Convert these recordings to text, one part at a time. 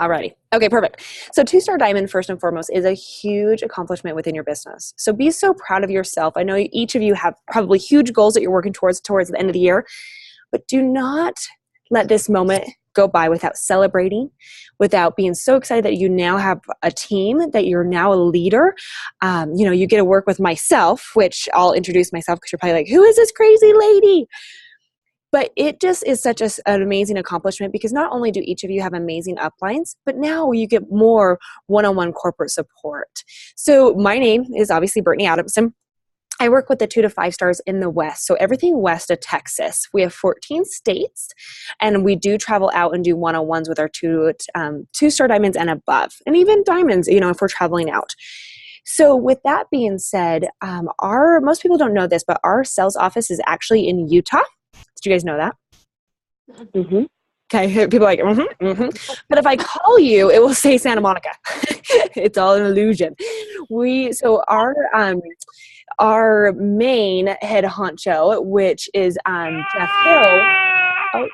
Alrighty. Okay, perfect. So two-star diamond, first and foremost, is a huge accomplishment within your business. So be so proud of yourself. I know each of you have probably huge goals that you're working towards the end of the year, but do not let this moment go by without celebrating, without being so excited that you now have a team, that you're now a leader. You get to work with myself, which I'll introduce myself because you're probably like, who is this crazy lady? But it just is such an amazing accomplishment because not only do each of you have amazing uplines, but now you get more one-on-one corporate support. So my name is obviously Brittany Adamson. I work with the 2 to 5 stars in the West. So everything west of Texas. We have 14 states, and we do travel out and do one-on-ones with our two-star diamonds and above, and even diamonds, if we're traveling out. So with that being said, most people don't know this, but our sales office is actually in Utah. Did you guys know that? Mm-hmm. Okay, people are like, mm-hmm, mm-hmm. But if I call you, it will say Santa Monica. It's all an illusion. Our main head honcho, which is Jeff Hill. Oh,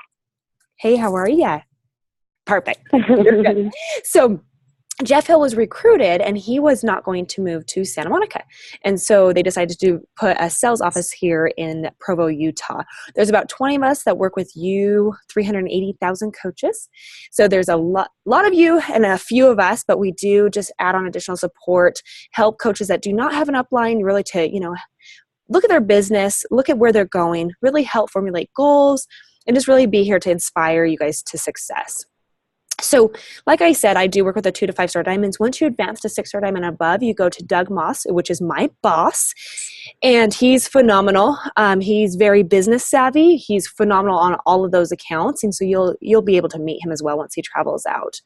hey, how are you? Perfect. You're good. So Jeff Hill was recruited and he was not going to move to Santa Monica. And so they decided to put a sales office here in Provo, Utah. There's about 20 of us that work with 380,000 coaches. So there's a lot of you and a few of us, but we do just add on additional support, help coaches that do not have an upline really to, look at their business, look at where they're going, really help formulate goals, and just really be here to inspire you guys to success. So like I said, I do work with the 2 to 5 star diamonds. Once you advance to 6 star diamond and above, you go to Doug Moss, which is my boss, and he's phenomenal. He's very business savvy. He's phenomenal on all of those accounts, and so you'll be able to meet him as well once he travels out.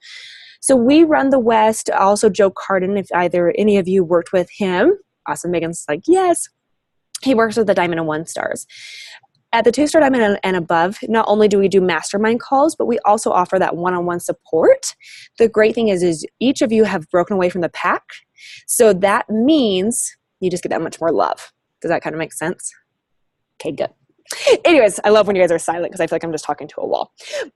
So we run the West. Also, Joe Carden, if either any of you worked with him. Awesome. Megan's like, yes. He works with the Diamond and 1 stars. At the 2 star diamond and above, not only do we do mastermind calls, but we also offer that one-on-one support. The great thing is each of you have broken away from the pack. So that means you just get that much more love. Does that kind of make sense? Okay, good. Anyways, I love when you guys are silent because I feel like I'm just talking to a wall.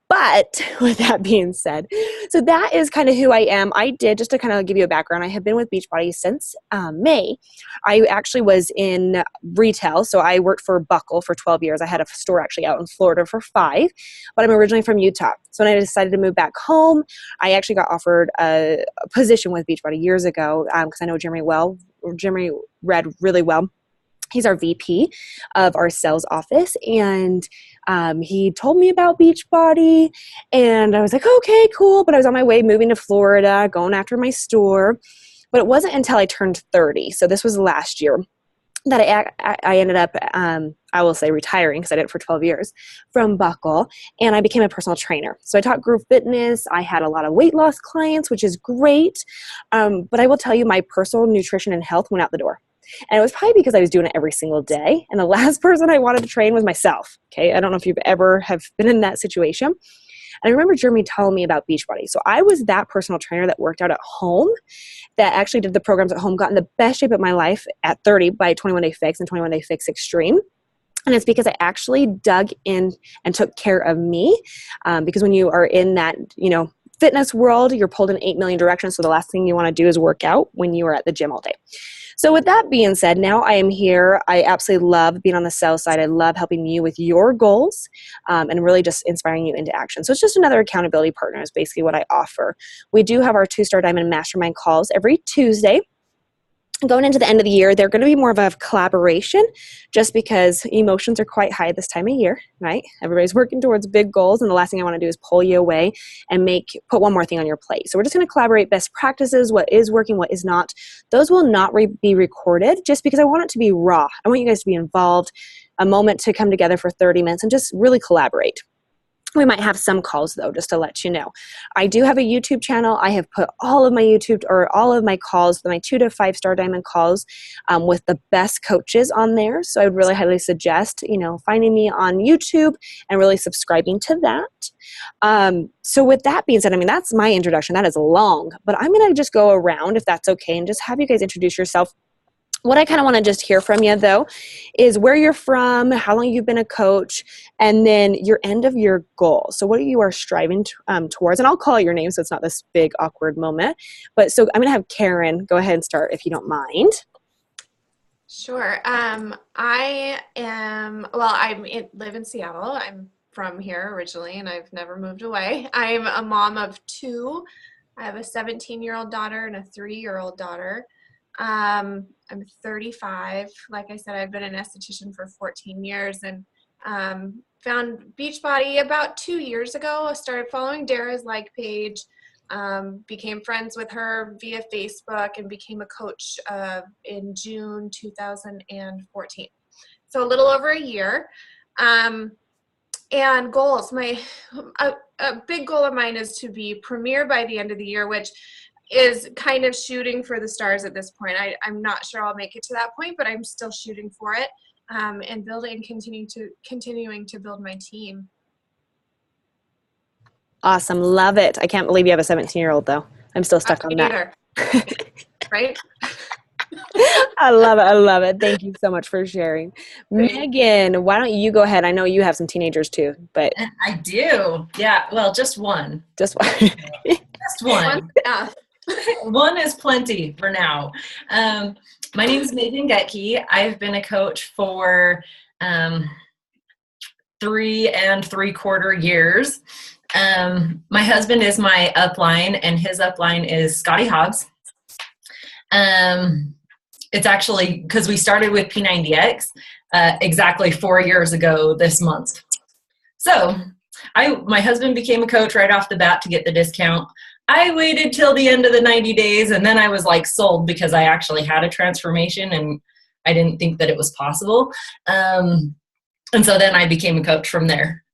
But with that being said, so that is kind of who I am. I did, just to kind of give you a background, I have been with Beachbody since May. I actually was in retail, so I worked for Buckle for 12 years. I had a store actually out in Florida for 5, but I'm originally from Utah. So when I decided to move back home, I actually got offered a position with Beachbody years ago because I know Jeremy read really well. He's our VP of our sales office, and he told me about Beachbody, and I was like, okay, cool. But I was on my way moving to Florida, going after my store. But it wasn't until I turned 30, so this was last year, that I ended up, I will say, retiring, because I did it for 12 years, from Buckle, and I became a personal trainer. So I taught group fitness. I had a lot of weight loss clients, which is great. But I will tell you, my personal nutrition and health went out the door. And it was probably because I was doing it every single day. And the last person I wanted to train was myself. Okay. I don't know if you've ever have been in that situation. And I remember Jeremy telling me about Beachbody. So I was that personal trainer that worked out at home, that actually did the programs at home, got in the best shape of my life at 30 by 21 Day Fix and 21 Day Fix Extreme. And it's because I actually dug in and took care of me. Because when you are in that, fitness world, you're pulled in 8 million directions. So the last thing you want to do is work out when you are at the gym all day. So with that being said, now I am here. I absolutely love being on the sales side. I love helping you with your goals and really just inspiring you into action. So it's just another accountability partner is basically what I offer. We do have our 2 star diamond mastermind calls every Tuesday. Going into the end of the year, they're going to be more of a collaboration just because emotions are quite high this time of year, right? Everybody's working towards big goals, and the last thing I want to do is pull you away and put one more thing on your plate. So we're just going to collaborate best practices, what is working, what is not. Those will not be recorded just because I want it to be raw. I want you guys to be involved, a moment to come together for 30 minutes and just really collaborate. We might have some calls though, just to let you know. I do have a YouTube channel. I have put all of my calls, my 2 to 5 star diamond calls with the best coaches on there. So I would really highly suggest, finding me on YouTube and really subscribing to that. So with that being said, that's my introduction. That is long, but I'm going to just go around, if that's okay, and just have you guys introduce yourself. what I kind of want to just hear from you, though, is where you're from, how long you've been a coach, and then your end of your goal. So what you are striving towards, and I'll call your name so it's not this big awkward moment. But so I'm going to have Karen go ahead and start if you don't mind. Sure. Live in Seattle. I'm from here originally, and I've never moved away. I'm a mom of two. I have a 17-year-old daughter and a 3-year-old daughter. I'm 35. Like I said, I've been an esthetician for 14 years and found Beachbody about 2 years ago. I started following Dara's page, became friends with her via Facebook, and became a coach in June 2014. So a little over a year. And goals, a big goal of mine is to be premier by the end of the year, which is kind of shooting for the stars at this point. I'm not sure I'll make it to that point, but I'm still shooting for it, and continuing to build my team. Awesome. Love it. I can't believe you have a 17-year-old, though. I'm still stuck on that. Right? I love it. I love it. Thank you so much for sharing. Megan, why don't you go ahead? I know you have some teenagers too, but I do. Yeah. Well, just one. Just one. Just one. One is plenty for now. My name is Megan Getke. I've been a coach for 3 3/4 years. My husband is my upline, and his upline is Scotty Hobbs. It's actually because we started with P90X exactly 4 years ago this month. So my husband became a coach right off the bat to get the discount. I waited till the end of the 90 days, and then I was sold because I actually had a transformation and I didn't think that it was possible. And so then I became a coach from there.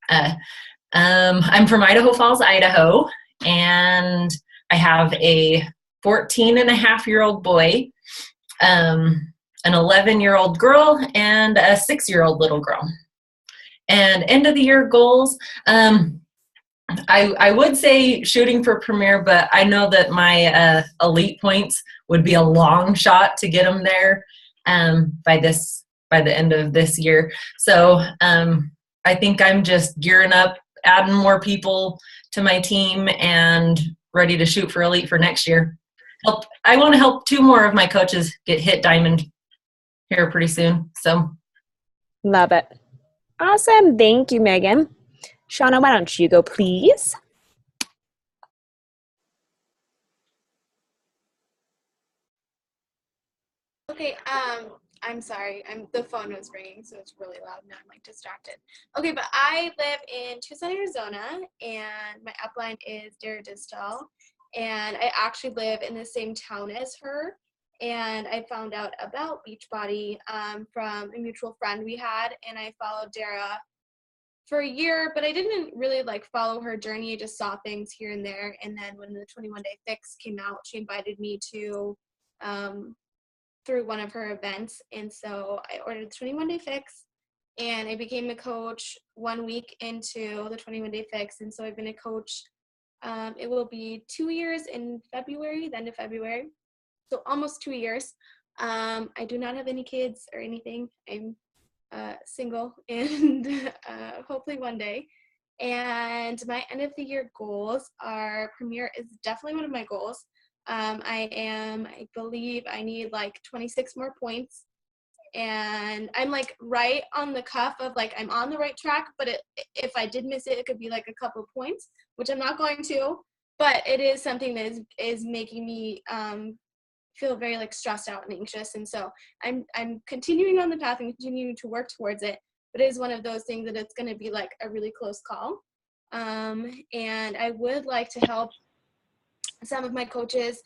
I'm from Idaho Falls, Idaho, and I have a 14-and-a-half-year-old boy, an 11-year-old girl, and a 6-year-old little girl. And end of the year goals, I would say shooting for premier, but I know that my elite points would be a long shot to get them there by the end of this year. So I think I'm just gearing up, adding more people to my team, and ready to shoot for elite for next year. I want to help 2 more of my coaches get hit diamond here pretty soon. So Love it. Awesome. Thank you, Megan. Shauna, why don't you go, please? Okay, I'm sorry. The phone was ringing, so it's really loud and I'm distracted. Okay, but I live in Tucson, Arizona, and my upline is Dara Distal, and I actually live in the same town as her. And I found out about Beachbody from a mutual friend we had, and I followed Dara for a year, but I didn't really follow her journey. I just saw things here and there. And then when the 21 Day Fix came out, she invited me to through one of her events. And so I ordered the 21 Day Fix, and I became a coach 1 week into the 21 Day Fix. And so I've been a coach. It will be 2 years in February, the end of February. So almost 2 years. I do not have any kids or anything. I'm single, and hopefully one day. And my end of the year goals are premier is definitely one of my goals. I believe I need 26 more points, and I'm right on the cuff of I'm on the right track, but if I did miss it, it could be a couple of points, which I'm not going to, but it is something that is making me feel very stressed out and anxious. And so I'm continuing on the path and continuing to work towards it, but it is one of those things that it's going to be a really close call. And I would like to help some of my coaches,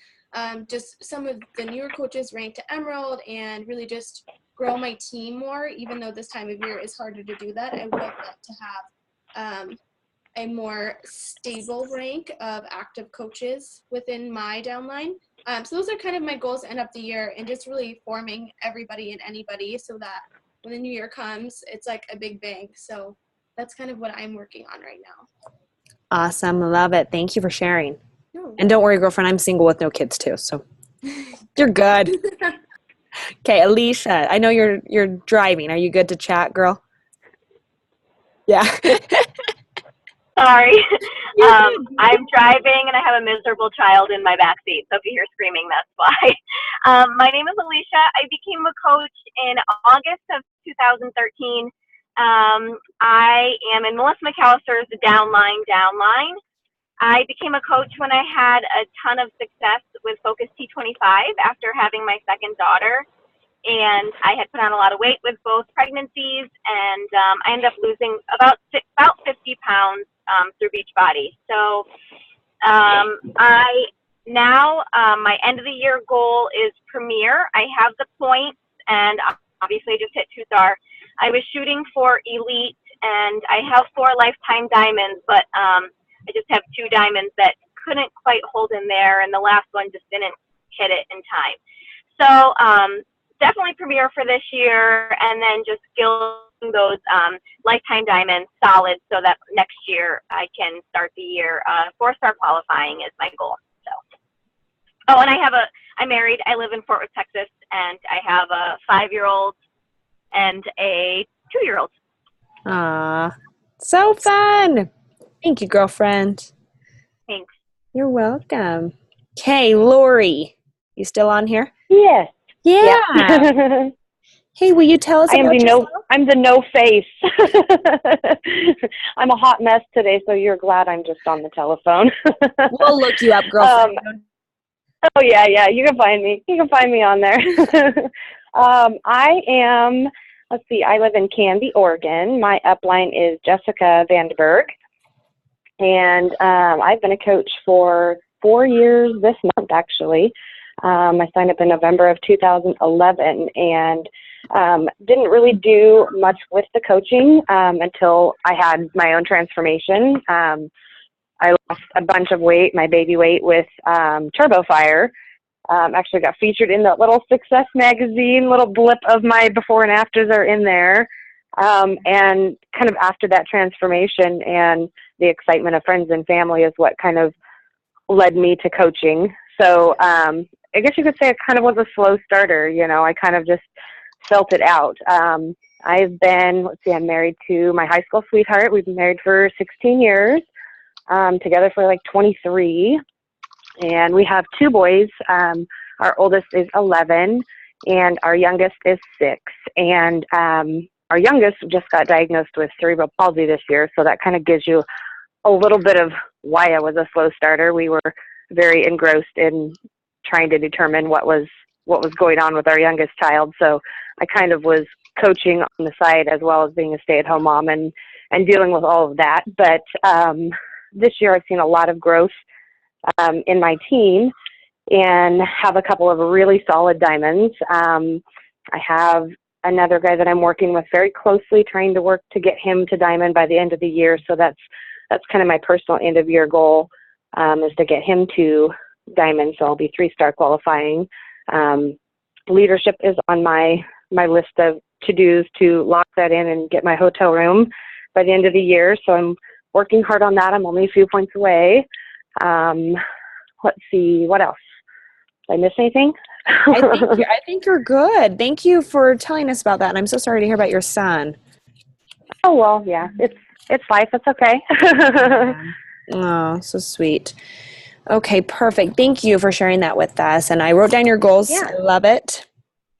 just some of the newer coaches rank to Emerald, and really just grow my team more, even though this time of year is harder to do that. I would like to have a more stable rank of active coaches within my downline. So those are kind of my goals to end up the year, and just really forming everybody and anybody so that when the new year comes, it's a big bang. So that's kind of what I'm working on right now. Awesome. Love it. Thank you for sharing. No. And don't worry, girlfriend, I'm single with no kids too, so you're good. Okay, Alicia, I know you're driving. Are you good to chat, girl? Yeah. Sorry. You're good. I'm driving and I have a miserable child in my backseat. So if you hear screaming, that's why. My name is Alicia. I became a coach in August of 2013. I am in Melissa McAllister's Downline. I became a coach when I had a ton of success with Focus T25 after having my second daughter. And I had put on a lot of weight with both pregnancies, and I ended up losing about 50 pounds through Beachbody. So I now my end of the year goal is Premier. I have the points, and obviously I just hit 2-star. I was shooting for Elite, and I have 4 lifetime diamonds, but I just have 2 diamonds that couldn't quite hold in there, and the last one just didn't hit it in time. So definitely Premier for this year, and then just skilling those lifetime diamonds solid so that next year I can start the year 4-star qualifying is my goal. So, and I'm married. I live in Fort Worth, Texas, and I have a 5-year-old and a 2-year-old. Aw, so fun. Thank you, girlfriend. Thanks. You're welcome. Okay, Lori, you still on here? Yes. Yeah. Yeah. Hey, will you tell us I am about yourself? I'm the no face. I'm a hot mess today, so you're glad I'm just on the telephone. We'll look you up, girlfriend. Oh yeah, you can find me. You can find me on there. Let's see, I live in Canby, Oregon. My upline is Jessica Vandenberg. And I've been a coach for 4 years this month, actually. I signed up in November of 2011 and didn't really do much with the coaching until I had my own transformation. I lost a bunch of weight, my baby weight, with Turbo Fire. Actually got featured in the little Success magazine, little blip of my before and afters are in there. And kind of after that transformation and the excitement of friends and family is what kind of led me to coaching. So I guess you could say it kind of was a slow starter. You know, I kind of just felt it out. I'm married to my high school sweetheart. We've been married for 16 years, together for like 23. And we have 2 boys. Our oldest is 11 and our youngest is 6. And our youngest just got diagnosed with cerebral palsy this year. So that kind of gives you a little bit of why I was a slow starter. We were very engrossed in trying to determine what was going on with our youngest child. So I kind of was coaching on the side as well as being a stay-at-home mom and dealing with all of that. But this year I've seen a lot of growth in my team and have a couple of really solid diamonds. I have another guy that I'm working with very closely, trying to work to get him to diamond by the end of the year. So that's kind of my personal end of year goal, is to get him to diamond. So I'll be 3-star qualifying. Leadership is on my list of to-dos to lock that in and get my hotel room by the end of the year. So I'm working hard on that. I'm only a few points away. Let's see, what else? Did I miss anything? I think you're good. Thank you for telling us about that. And I'm so sorry to hear about your son. Oh, well, yeah, it's life. It's okay. Oh, so sweet. Okay, perfect. Thank you for sharing that with us. And I wrote down your goals. Yeah. I love it.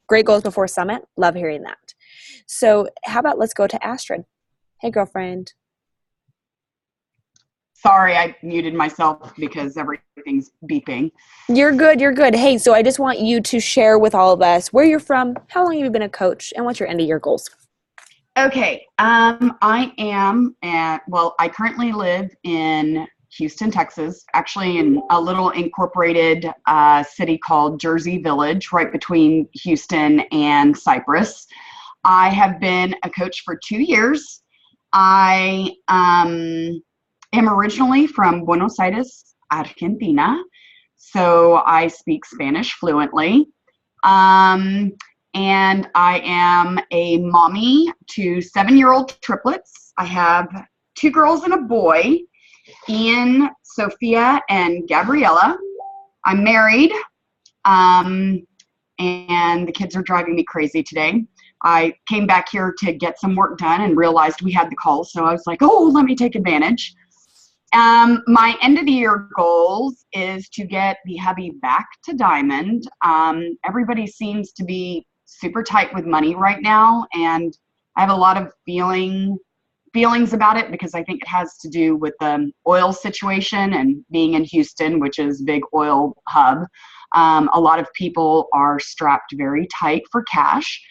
Great goals before summit. Love hearing that. So how about let's go to Astrid. Hey, girlfriend. Sorry, I muted myself because everything's beeping. You're good. You're good. Hey, so I just want you to share with all of us where you're from, how long have you been a coach, and what's your end of year goals? Okay, I currently live in Houston, Texas, actually in a little incorporated city called Jersey Village, right between Houston and Cypress. I have been a coach for 2 years. I am originally from Buenos Aires, Argentina, so I speak Spanish fluently. And I am a mommy to 7-year-old triplets. I have 2 girls and a boy, Ian, Sophia, and Gabriella. I'm married, and and the kids are driving me crazy today. I came back here to get some work done and realized we had the call, so I was like, oh, let me take advantage. My end of the year goals is to get the hubby back to diamond. Everybody seems to be super tight with money right now, and I have a lot of feelings about it because I think it has to do with the oil situation and being in Houston, which is a big oil hub. A lot of people are strapped very tight for cash.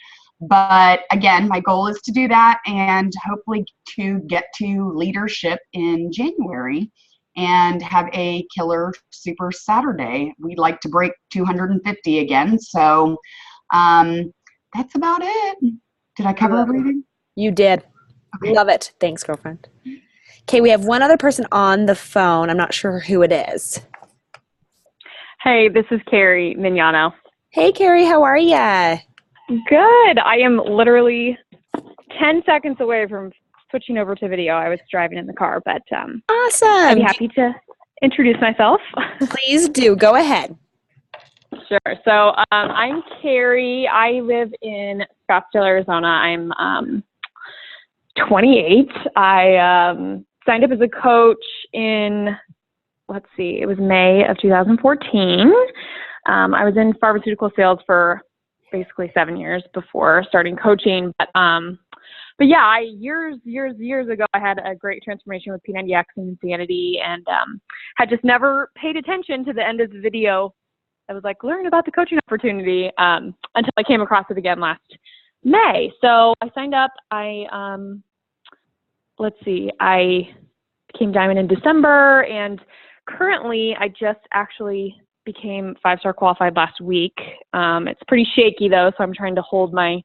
But again, my goal is to do that and hopefully to get to leadership in January and have a killer super Saturday. We'd like to break 250 again. So that's about it. Did I cover everything? You did. Okay. Love it. Thanks, girlfriend. Okay, we have one other person on the phone. I'm not sure who it is. Hey, this is Carrie Mignano. Hey, Carrie, how are ya? Good. I am literally 10 seconds away from switching over to video. I was driving in the car, but I'd Awesome. be happy to introduce myself. Please do. Go ahead. Sure. So I'm Carrie. I live in Scottsdale, Arizona. I'm 28. I signed up as a coach in, it was May of 2014. I was in pharmaceutical sales for basically 7 years before starting coaching. But yeah, years ago, I had a great transformation with P90X and Insanity, and had just never paid attention to the end of the video. I was like, learn about the coaching opportunity until I came across it again last May. So I signed up. I became Diamond in December, and currently I just actually became 5-star qualified last week. It's pretty shaky though, so I'm trying to hold my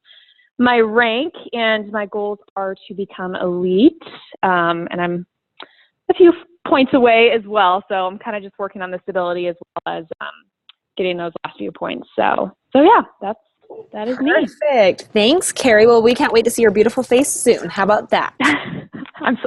rank, and my goals are to become elite. And I'm a few points away as well, so I'm kind of just working on the stability as well as getting those last few points. So yeah, that is me. Perfect. Thanks, Carrie. Well, we can't wait to see your beautiful face soon. How about that?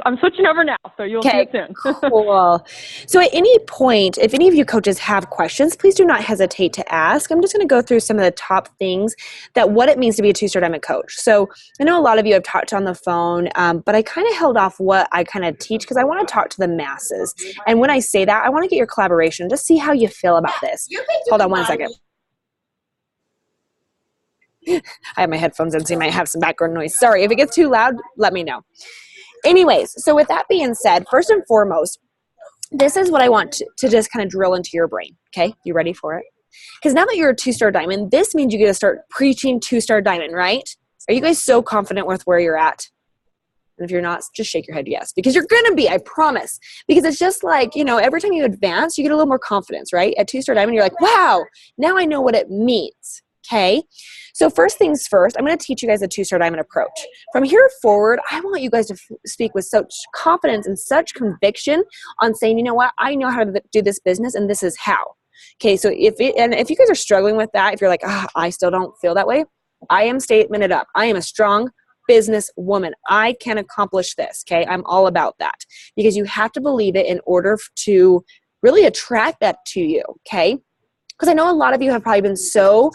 I'm switching over now, so you'll see it soon. Cool. So at any point, if any of you coaches have questions, please do not hesitate to ask. I'm just going to go through some of the top things that what it means to be a 2-star diamond coach. So I know a lot of you have talked on the phone, but I kind of held off what I kind of teach because I want to talk to the masses. And when I say that, I want to get your collaboration, just see how you feel about this. Hold on one second. I have my headphones in, so you might have some background noise. Sorry, if it gets too loud, let me know. Anyways, so with that being said, first and foremost, this is what I want to just kind of drill into your brain. Okay, you ready for it? Because now that you're a 2-star diamond, this means you get to start preaching 2-star diamond, right? Are you guys so confident with where you're at? And if you're not, just shake your head yes, because you're going to be, I promise. Because it's just like, every time you advance, you get a little more confidence, right? At 2-star diamond, you're like, wow, now I know what it means. Okay, so first things first, I'm going to teach you guys a 2-star diamond approach. From here forward, I want you guys to speak with such confidence and such conviction on saying, you know what, I know how to do this business and this is how. Okay, so if you guys are struggling with that, if you're like, I still don't feel that way, I am statemented up. I am a strong business woman. I can accomplish this. Okay, I'm all about that because you have to believe it in order to really attract that to you. Okay, because I know a lot of you have probably been so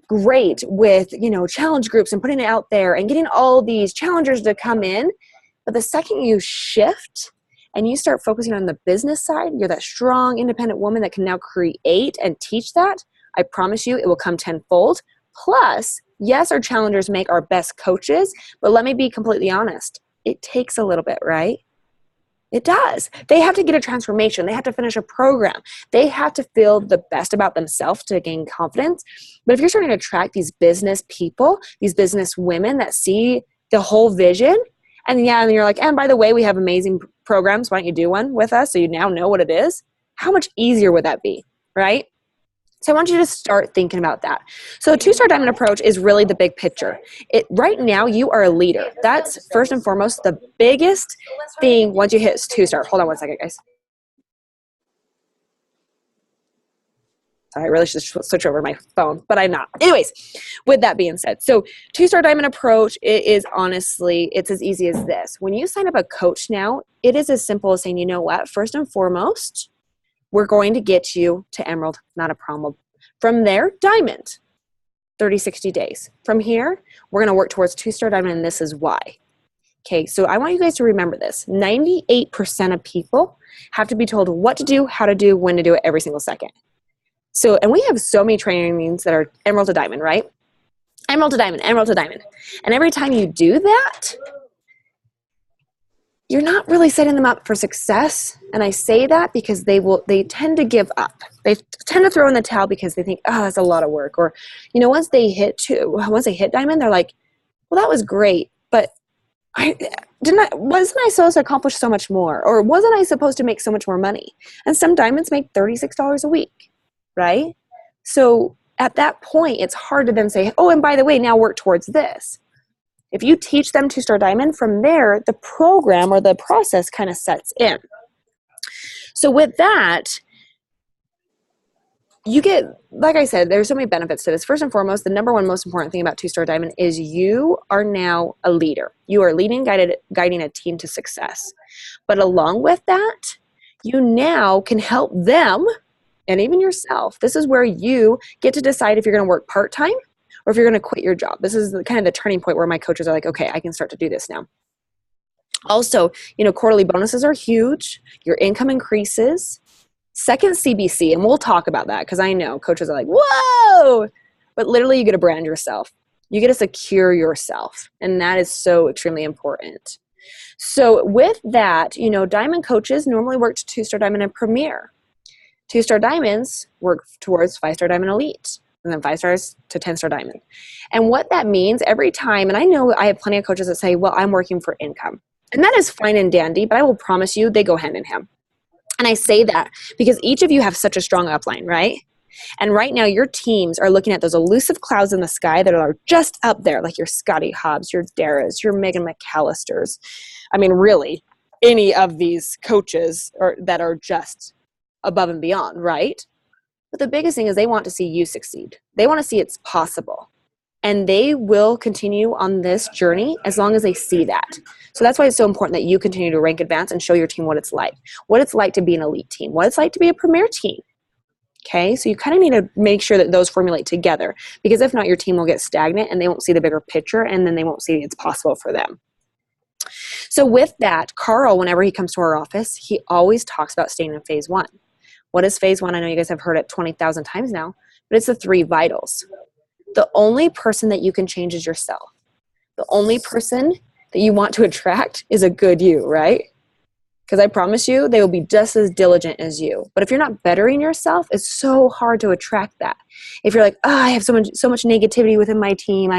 great with, challenge groups and putting it out there and getting all these challengers to come in. But the second you shift and you start focusing on the business side, you're that strong, independent woman that can now create and teach that. I promise you it will come tenfold. Plus, yes, our challengers make our best coaches, but let me be completely honest. It takes a little bit, right? It does. They have to get a transformation. They have to finish a program. They have to feel the best about themselves to gain confidence. But if you're starting to attract these business people, these business women that see the whole vision, and you're like, and by the way, we have amazing programs. Why don't you do one with us so you now know what it is? How much easier would that be, right? So I want you to start thinking about that. So the 2-star diamond approach is really the big picture. Right now, you are a leader. That's first and foremost the biggest thing once you hit 2-star. Hold on one second, guys. Sorry, I really should switch over my phone, but I'm not. Anyways, with that being said, so 2-star diamond approach, it is honestly, it's as easy as this. When you sign up a coach now, it is as simple as saying, you know what, first and foremost, we're going to get you to emerald, not a problem. From there, diamond. 30, 60 days. From here, we're going to work towards 2-star diamond, and this is why. Okay, so I want you guys to remember this. 98% of people have to be told what to do, how to do, when to do it every single second. So, and we have so many trainings that are emerald to diamond, right? Emerald to diamond, emerald to diamond. And every time you do that, you're not really setting them up for success. And I say that because they tend to give up. They tend to throw in the towel because they think, oh, that's a lot of work. Or, once they hit diamond, they're like, well, that was great, but wasn't I supposed to accomplish so much more? Or wasn't I supposed to make so much more money? And some diamonds make $36 a week, right? So at that point, it's hard to then say, oh, and by the way, now work towards this. If you teach them 2-star diamond, from there, the program or the process kind of sets in. So with that, you get, like I said, there's so many benefits to this. First and foremost, the number one most important thing about 2-star diamond is you are now a leader. You are leading, guiding a team to success. But along with that, you now can help them and even yourself. This is where you get to decide if you're going to work part-time or if you're going to quit your job. This is kind of the turning point where my coaches are like, okay, I can start to do this now. Also, quarterly bonuses are huge. Your income increases. Second CBC, and we'll talk about that because I know coaches are like, whoa, but literally you get to brand yourself. You get to secure yourself, and that is so extremely important. So with that, diamond coaches normally work to 2-star diamond and premier. 2-star diamonds work towards 5-star diamond elite, and then 5 stars to 10-star diamond. And what that means every time, and I know I have plenty of coaches that say, well, I'm working for income. And that is fine and dandy, but I will promise you they go hand in hand. And I say that because each of you have such a strong upline, right? And right now your teams are looking at those elusive clouds in the sky that are just up there, like your Scotty Hobbs, your Daras, your Megan McAllisters. I mean, really, any of these coaches that are just above and beyond, right? But the biggest thing is they want to see you succeed. They want to see it's possible. And they will continue on this journey as long as they see that. So that's why it's so important that you continue to rank advance and show your team what it's like to be an elite team, what it's like to be a premier team. Okay, so you kind of need to make sure that those formulate together, because if not, your team will get stagnant and they won't see the bigger picture, and then they won't see it's possible for them. So with that, Carl, whenever he comes to our office, he always talks about staying in phase 1. What is phase 1? I know you guys have heard it 20,000 times now, but it's the 3 vitals. The only person that you can change is yourself. The only person that you want to attract is a good you, right? Because I promise you, they will be just as diligent as you. But if you're not bettering yourself, it's so hard to attract that. If you're like, I have so much negativity within my team.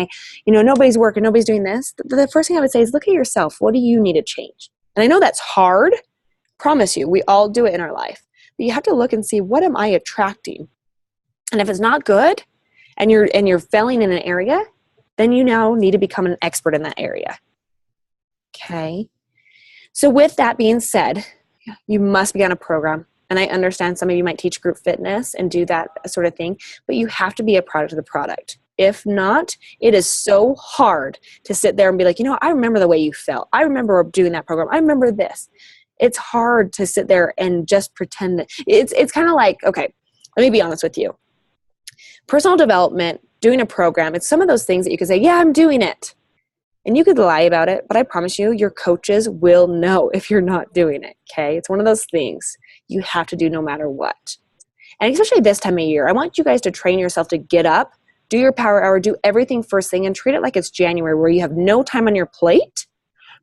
Nobody's working, nobody's doing this. The first thing I would say is look at yourself. What do you need to change? And I know that's hard. Promise you, we all do it in our life. But you have to look and see, what am I attracting? And if it's not good, and you're failing in an area, then you now need to become an expert in that area. Okay. So with that being said, you must be on a program. And I understand some of you might teach group fitness and do that sort of thing, but you have to be a product of the product. If not, it is so hard to sit there and be like, I remember the way you felt. I remember doing that program. I remember this. It's hard to sit there and just pretend that it's kind of like, okay, let me be honest with you. Personal development, doing a program, it's some of those things that you can say, yeah, I'm doing it. And you could lie about it, but I promise you, your coaches will know if you're not doing it, okay? It's one of those things you have to do no matter what. And especially this time of year, I want you guys to train yourself to get up, do your power hour, do everything first thing, and treat it like it's January where you have no time on your plate,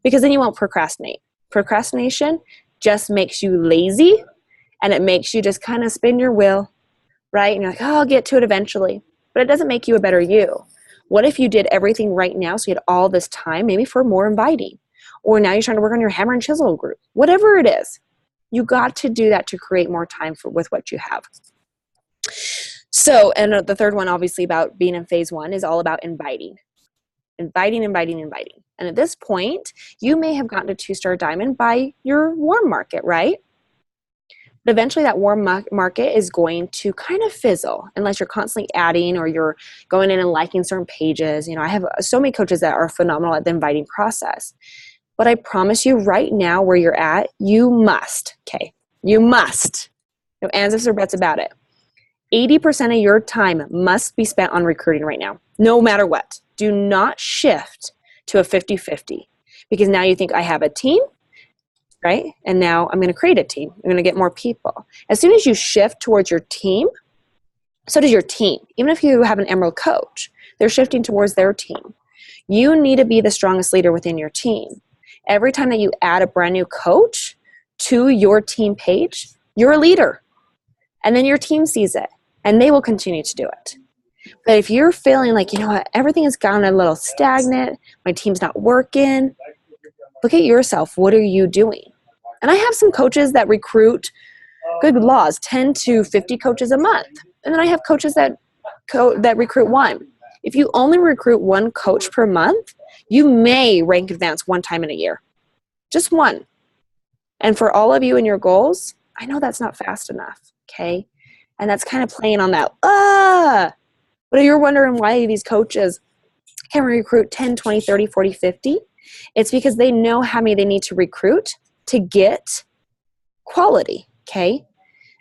because then you won't procrastinate. Procrastination just makes you lazy, and it makes you just kind of spin your wheel, right? And you're like, oh, I'll get to it eventually. But it doesn't make you a better you. What if you did everything right now so you had all this time, maybe for more inviting? Or now you're trying to work on your hammer and chisel group. Whatever it is, you got to do that to create more time with what you have. So, and the third one, obviously, about being in phase 1 is all about inviting. Inviting. And at this point, you may have gotten to 2-star diamond by your warm market, right? But eventually that warm market is going to kind of fizzle unless you're constantly adding or you're going in and liking certain pages. I have so many coaches that are phenomenal at the inviting process. But I promise you right now where you're at, you must, no ands, ifs, or buts about it. 80% of your time must be spent on recruiting right now, no matter what. Do not shift to a 50-50 because now you think I have a team, right? And now I'm going to create a team. I'm going to get more people. As soon as you shift towards your team, so does your team. Even if you have an Emerald coach, they're shifting towards their team. You need to be the strongest leader within your team. Every time that you add a brand new coach to your team page, you're a leader. And then your team sees it, and they will continue to do it. But if you're feeling like, you know what, everything has gone a little stagnant, my team's not working, look at yourself. What are you doing? And I have some coaches that recruit, good laws, 10 to 50 coaches a month. And then I have coaches that recruit one. If you only recruit one coach per month, you may rank advance one time in a year. Just one. And for all of you and your goals, I know that's not fast enough, okay? And that's kind of playing on that, but you're wondering why these coaches can recruit 10, 20, 30, 40, 50. It's because they know how many they need to recruit to get quality, okay?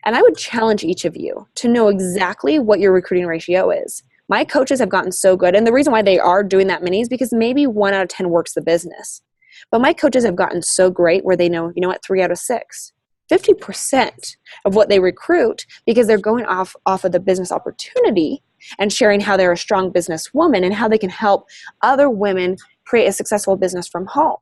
And I would challenge each of you to know exactly what your recruiting ratio is. My coaches have gotten so good, and the reason why they are doing that many is because maybe 1 out of 10 works the business. But my coaches have gotten so great where they know, you know what, 3 out of 6. 50% of what they recruit, because they're going off of the business opportunity and sharing how they're a strong businesswoman and how they can help other women create a successful business from home,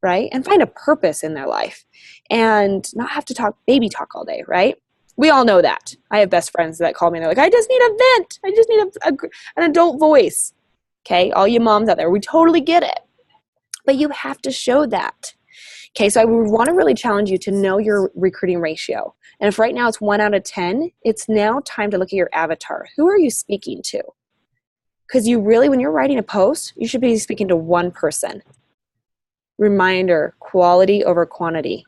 right? And find a purpose in their life and not have to baby talk all day, right? We all know that. I have best friends that call me and they're like, I just need a vent. I just need an adult voice. Okay, all you moms out there, we totally get it. But you have to show that. Okay, so I would want to really challenge you to know your recruiting ratio. And if right now it's 1 out of 10, it's now time to look at your avatar. Who are you speaking to? Because you really, when you're writing a post, you should be speaking to one person. Reminder, quality over quantity.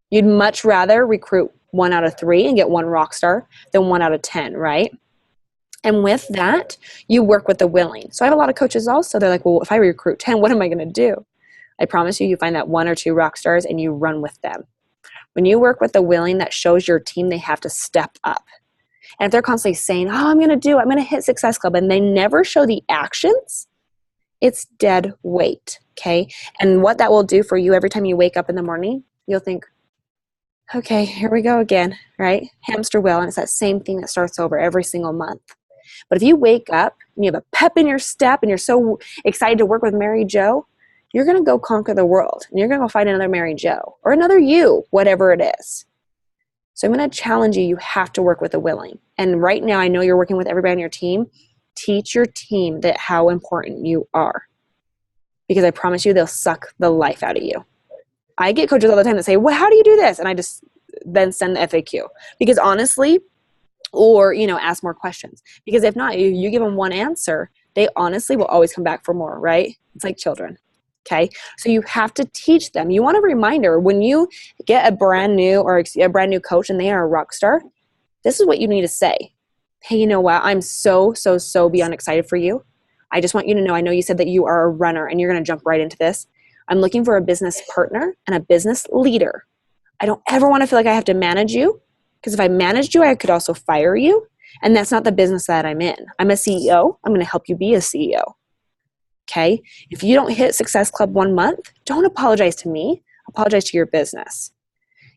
You'd much rather recruit 1 out of 3 and get 1 rock star than 1 out of 10, right? And with that, you work with the willing. So I have a lot of coaches also. They're like, well, if I recruit 10, what am I going to do? I promise you, you find that 1 or 2 rock stars and you run with them. When you work with the willing, that shows your team they have to step up. And if they're constantly saying, oh, I'm going to hit Success Club, and they never show the actions, it's dead weight, okay? And what that will do for you every time you wake up in the morning, you'll think, okay, here we go again, right? Hamster wheel, and it's that same thing that starts over every single month. But if you wake up and you have a pep in your step and you're so excited to work with Mary Jo, you're going to go conquer the world, and you're going to go find another Mary Jo or another you, whatever it is. So I'm going to challenge you. You have to work with the willing. And right now, I know you're working with everybody on your team. Teach your team that how important you are, because I promise you they'll suck the life out of you. I get coaches all the time that say, well, how do you do this? And I just then send the FAQ, because honestly, or, ask more questions, because if not, you give them one answer, they honestly will always come back for more, right? It's like children. Okay. So you have to teach them. You want a reminder when you get a brand new coach and they are a rock star, this is what you need to say. Hey, you know what? I'm so beyond excited for you. I just want you to know, I know you said that you are a runner and you're going to jump right into this. I'm looking for a business partner and a business leader. I don't ever want to feel like I have to manage you, because if I managed you, I could also fire you. And that's not the business that I'm in. I'm a CEO. I'm going to help you be a CEO. Okay? If you don't hit Success Club 1 month, don't apologize to me. Apologize to your business.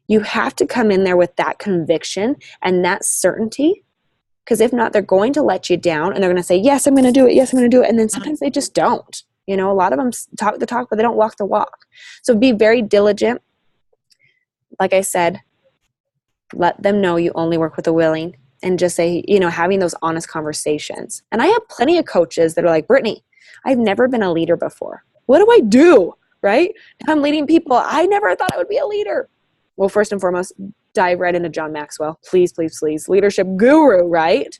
You have to come in there with that conviction and that certainty, because if not, they're going to let you down and they're going to say, yes, I'm going to do it. Yes, I'm going to do it. And then sometimes they just don't. A lot of them talk the talk, but they don't walk the walk. So be very diligent. Like I said, let them know you only work with the willing, and just say, having those honest conversations. And I have plenty of coaches that are like, Brittany, I've never been a leader before. What do I do? Right? I'm leading people. I never thought I would be a leader. Well, first and foremost, dive right into John Maxwell. Please, please, please. Leadership guru, right?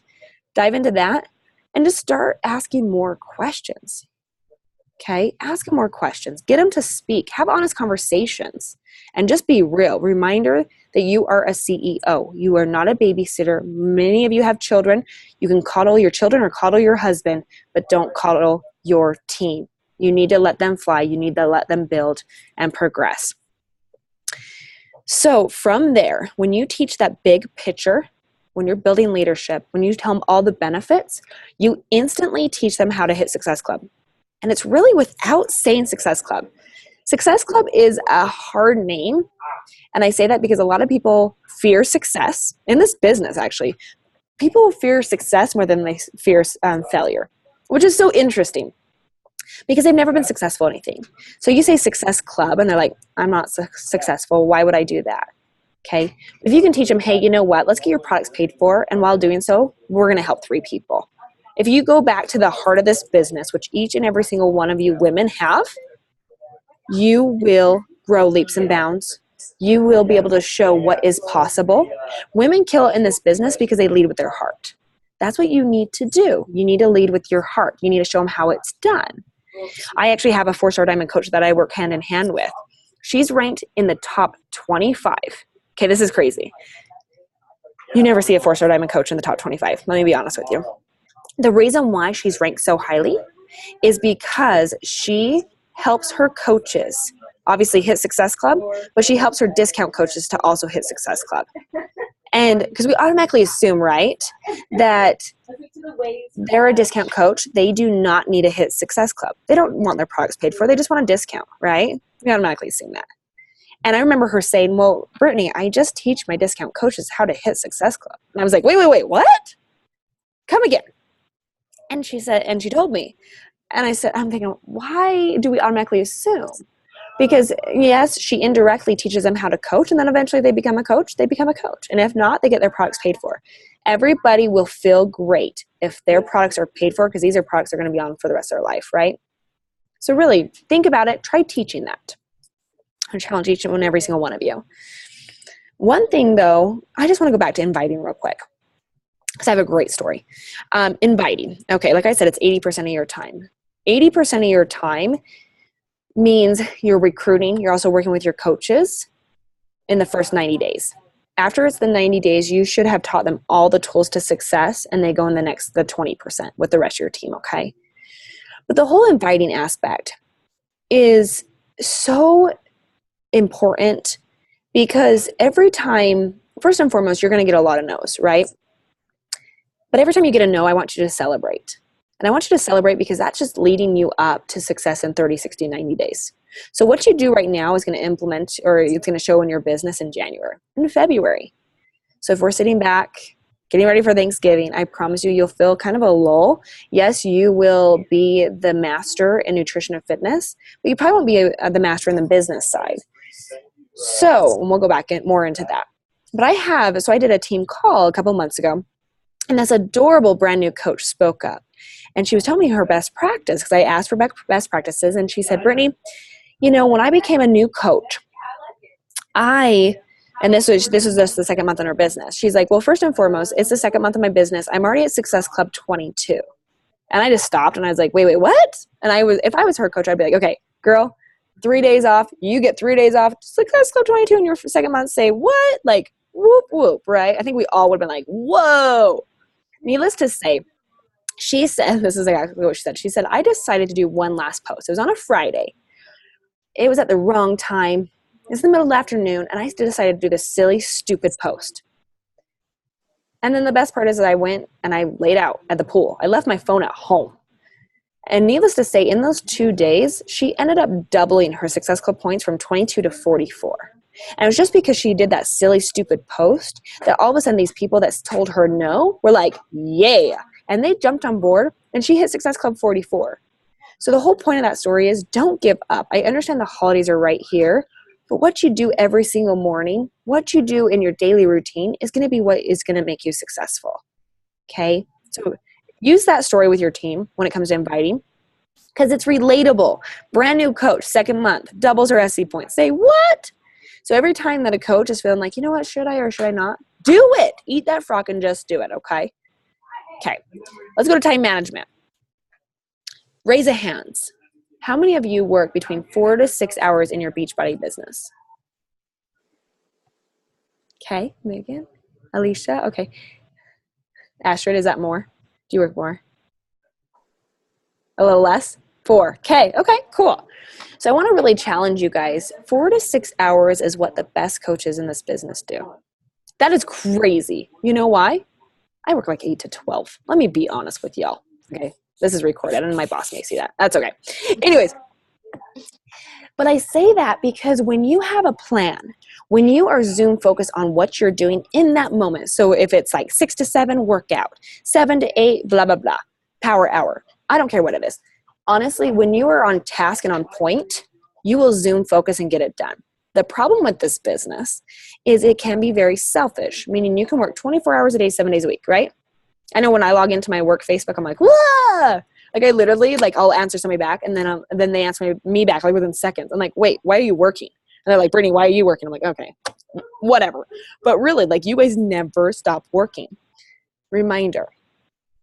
Dive into that and just start asking more questions. Okay? Ask them more questions. Get them to speak. Have honest conversations. And just be real. Reminder that you are a CEO. You are not a babysitter. Many of you have children. You can coddle your children or coddle your husband, but don't coddle your team. You need to let them fly. You need to let them build and progress. So from there, when you teach that big picture, when you're building leadership, when you tell them all the benefits, you instantly teach them how to hit Success Club. And it's really without saying Success Club. Success Club is a hard name. And I say that because a lot of people fear success in this business, actually. People fear success more than they fear failure, which is so interesting because they've never been successful at anything. So you say Success Club and they're like, I'm not successful. Why would I do that? Okay. If you can teach them, hey, you know what? Let's get your products paid for. And while doing so, we're going to help 3 people. If you go back to the heart of this business, which each and every single one of you women have, you will grow leaps and bounds. You will be able to show what is possible. Women kill in this business because they lead with their heart. That's what you need to do. You need to lead with your heart. You need to show them how it's done. I actually have a 4-star diamond coach that I work hand in hand with. She's ranked in the top 25. Okay, this is crazy. You never see a 4-star diamond coach in the top 25. Let me be honest with you. The reason why she's ranked so highly is because she helps her coaches obviously hit Success Club, but she helps her discount coaches to also hit Success Club. And because we automatically assume, right, that they're a discount coach, they do not need to hit Success Club. They don't want their products paid for. They just want a discount, right? We automatically assume that. And I remember her saying, well, Brittany, I just teach my discount coaches how to hit Success Club. And I was like, wait, what? Come again. And she said, and she told me. And I said, I'm thinking, why do we automatically assume? Because yes, she indirectly teaches them how to coach, and then eventually they become a coach. And if not, they get their products paid for. Everybody will feel great if their products are paid for, because these are products they're going to be on for the rest of their life, right? So really, think about it. Try teaching that. I challenge each and every single one of you. One thing, though, I just want to go back to inviting real quick, because I have a great story. Inviting. Okay, like I said, it's 80% of your time. 80% of your time means you're recruiting. You're also working with your coaches in the first 90 days. After it's the 90 days, you should have taught them all the tools to success, and they go in the 20% with the rest of your team, okay? But the whole inviting aspect is so important because every time, first and foremost, you're going to get a lot of no's, right? But every time you get a no, I want you to celebrate. And I want you to celebrate because that's just leading you up to success in 30, 60, 90 days. So what you do right now is going to implement, or it's going to show in your business in January, in February. So if we're sitting back, getting ready for Thanksgiving, I promise you, you'll feel kind of a lull. Yes, you will be the master in nutrition and fitness, but you probably won't be the master in the business side. So, and we'll go back more into that. But I did a team call a couple months ago, and this adorable brand new coach spoke up. And she was telling me her best practice, because I asked for best practices, and she said, Brittany, you know, when I became a new coach, and this was just the second month in her business. She's like, well, first and foremost, it's the second month of my business. I'm already at Success Club 22. And I just stopped, and I was like, wait, what? And if I was her coach, I'd be like, okay, girl, 3 days off. You get 3 days off. Success Club 22 in your second month. Say what? Like, whoop, whoop, right? I think we all would have been like, whoa. Needless to say, she said, this is exactly what she said. She said, I decided to do one last post. It was on a Friday. It was at the wrong time. It's the middle of the afternoon, and I decided to do this silly, stupid post. And then the best part is that I went and I laid out at the pool. I left my phone at home. And needless to say, in those 2 days, she ended up doubling her Success Club points from 22 to 44. And it was just because she did that silly, stupid post that all of a sudden these people that told her no were like, yeah. And they jumped on board, and she hit Success Club 44. So the whole point of that story is don't give up. I understand the holidays are right here, but what you do every single morning, what you do in your daily routine is going to be what is going to make you successful. Okay? So use that story with your team when it comes to inviting, because it's relatable. Brand new coach, second month, doubles her SC points. Say, what? So every time that a coach is feeling like, you know what, should I or should I not? Do it. Eat that frog and just do it, okay? Okay, let's go to time management. Raise of hands. How many of you work between 4 to 6 hours in your Beachbody business? Okay, Megan, Alicia, okay. Astrid, is that more? Do you work more? A little less? 4. Okay, cool. So I want to really challenge you guys. 4 to 6 hours is what the best coaches in this business do. That is crazy. You know why? I work like 8 to 12. Let me be honest with y'all. Okay. This is recorded and my boss may see that. That's okay. Anyways, but I say that because when you have a plan, when you are Zoom focused on what you're doing in that moment, so if it's like 6 to 7 workout, 7 to 8, blah, blah, blah, power hour, I don't care what it is. Honestly, when you are on task and on point, you will Zoom focus and get it done. The problem with this business is it can be very selfish, meaning you can work 24 hours a day, 7 days a week, right? I know when I log into my work Facebook, I'm like, whoa! Like I literally, like I'll answer somebody back and then they answer me back like within seconds. I'm like, wait, why are you working? And they're like, Brittany, why are you working? I'm like, okay, whatever. But really, like you guys never stop working. Reminder,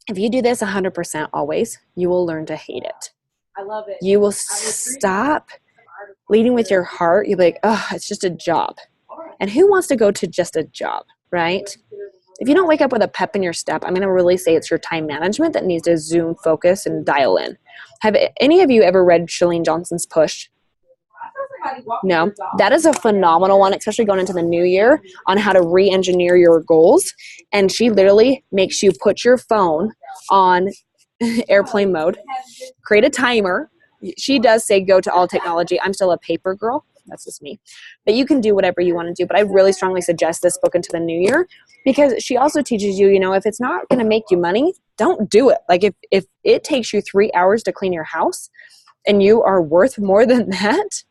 if you do this 100% always, you will learn to hate it. I love it. You will stop leading with your heart. You'll be like, oh, it's just a job. And who wants to go to just a job, right? If you don't wake up with a pep in your step, I'm going to really say it's your time management that needs to Zoom focus and dial in. Have any of you ever read Chalene Johnson's Push? No, that is a phenomenal one, especially going into the new year on how to re-engineer your goals. And she literally makes you put your phone on airplane mode, create a timer. She does say go to all technology. I'm still a paper girl. That's just me. But you can do whatever you want to do. But I really strongly suggest this book into the new year because she also teaches you, if it's not going to make you money, don't do it. Like if it takes you 3 hours to clean your house and you are worth more than that,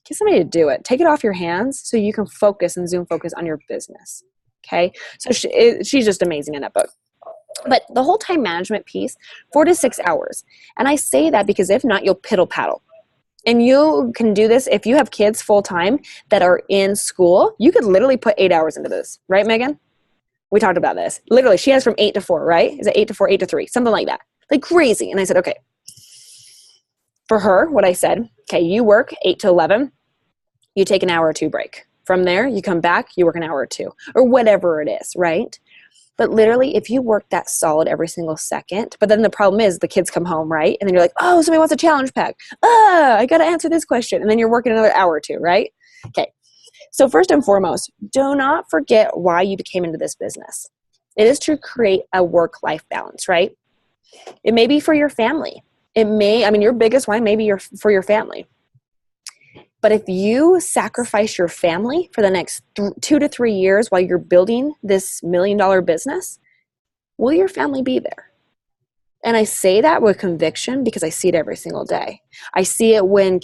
get somebody to do it. Take it off your hands so you can focus and Zoom focus on your business. Okay. So she's just amazing in that book. But the whole time management piece, 4 to 6 hours. And I say that because if not, you'll piddle paddle. And you can do this if you have kids full time that are in school. You could literally put 8 hours into this. Right, Megan? We talked about this. Literally, she has from 8 to 4, right? Is it 8 to 4, 8 to 3? Something like that. Like crazy. And I said, okay. For her, what I said, okay, you work 8 to 11. You take an hour or two break. From there, you come back, you work an hour or two. Or whatever it is, right? But literally, if you work that solid every single second, but then the problem is the kids come home, right? And then you're like, oh, somebody wants a challenge pack. I got to answer this question. And then you're working another hour or two, right? Okay. So first and foremost, do not forget why you became into this business. It is to create a work-life balance, right? It may be for your family. Your biggest why may be for your family. But if you sacrifice your family for the next 2 to 3 years while you're building this $1 million business, will your family be there? And I say that with conviction because I see it every single day. I see it when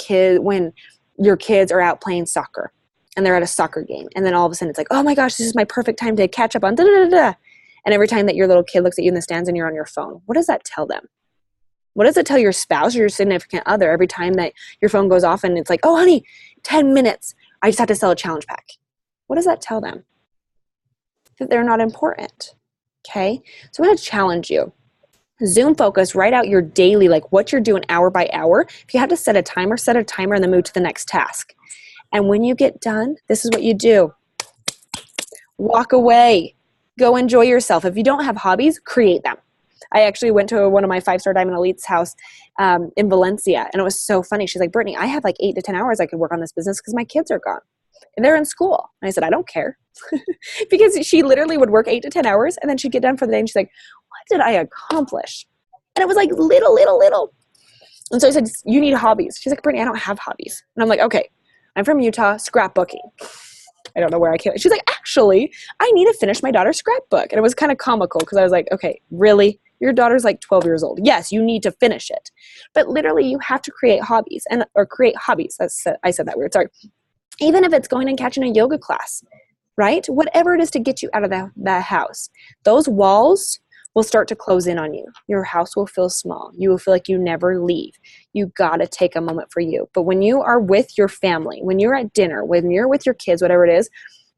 your kids are out playing soccer and they're at a soccer game. And then all of a sudden it's like, oh my gosh, this is my perfect time to catch up on da-da-da-da. And every time that your little kid looks at you in the stands and you're on your phone, what does that tell them? What does it tell your spouse or your significant other every time that your phone goes off and it's like, oh, honey, 10 minutes. I just have to sell a challenge pack. What does that tell them? That they're not important. Okay? So I'm going to challenge you. Zoom focus, write out your daily, like what you're doing hour by hour. If you have to set a timer and then move to the next task. And when you get done, this is what you do. Walk away. Go enjoy yourself. If you don't have hobbies, create them. I actually went to one of my 5-star Diamond Elite's house in Valencia, and it was so funny. She's like, Brittany, I have like 8 to 10 hours I could work on this business because my kids are gone. And they're in school. And I said, I don't care. Because she literally would work 8 to 10 hours, and then she'd get done for the day, and she's like, what did I accomplish? And it was like little. And so I said, you need hobbies. She's like, Brittany, I don't have hobbies. And I'm like, okay, I'm from Utah, scrapbooking. I don't know where I came. She's like, actually, I need to finish my daughter's scrapbook. And it was kind of comical because I was like, okay, really? Your daughter's like 12 years old. Yes, you need to finish it. But literally, you have to create hobbies or create hobbies. I said that weird. Sorry. Even if it's going and catching a yoga class, right? Whatever it is to get you out of that house. Those walls will start to close in on you. Your house will feel small. You will feel like you never leave. You got to take a moment for you. But when you are with your family, when you're at dinner, when you're with your kids, whatever it is,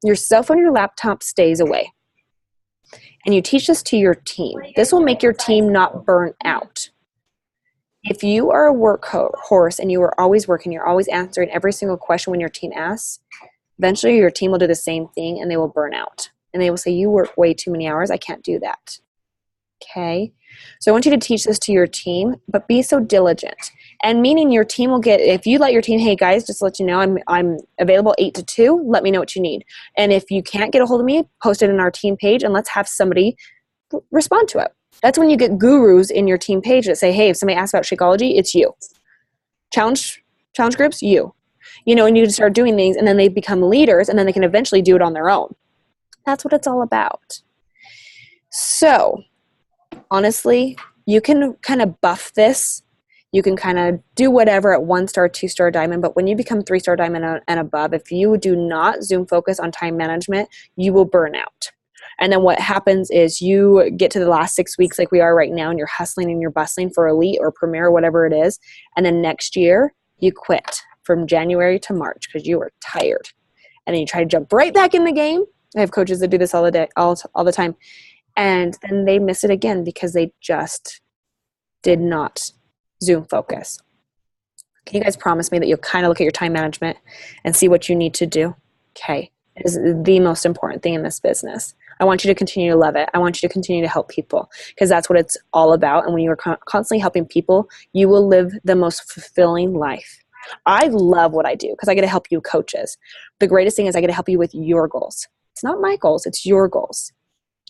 your cell phone, your laptop stays away. And you teach this to your team. This will make your team not burn out. If you are a workhorse and you are always working, you're always answering every single question when your team asks, eventually your team will do the same thing and they will burn out. And they will say, you work way too many hours. I can't do that. Okay? So I want you to teach this to your team, but be so diligent. And meaning your team will get, if you let your team, hey guys, just to let you know, I'm available 8 to 2. Let me know what you need. And if you can't get a hold of me, post it in our team page and let's have somebody respond to it. That's when you get gurus in your team page that say, hey, if somebody asks about Shakeology, it's you. Challenge groups, you. And you start doing things, and then they become leaders, and then they can eventually do it on their own. That's what it's all about. So, honestly, you can kind of buff this. You can kind of do whatever at 1-star, 2-star diamond, but when you become 3-star diamond and above, if you do not zoom focus on time management, you will burn out. And then what happens is you get to the last 6 weeks like we are right now, and you're hustling and you're bustling for elite or premier or whatever it is. And then next year, you quit from January to March because you are tired. And then you try to jump right back in the game. I have coaches that do this all the time. And then they miss it again because they just did not zoom focus. Can you guys promise me that you'll kind of look at your time management and see what you need to do? Okay. It is the most important thing in this business. I want you to continue to love it. I want you to continue to help people because that's what it's all about. And when you are constantly helping people, you will live the most fulfilling life. I love what I do because I get to help you coaches. The greatest thing is I get to help you with your goals. It's not my goals, it's your goals.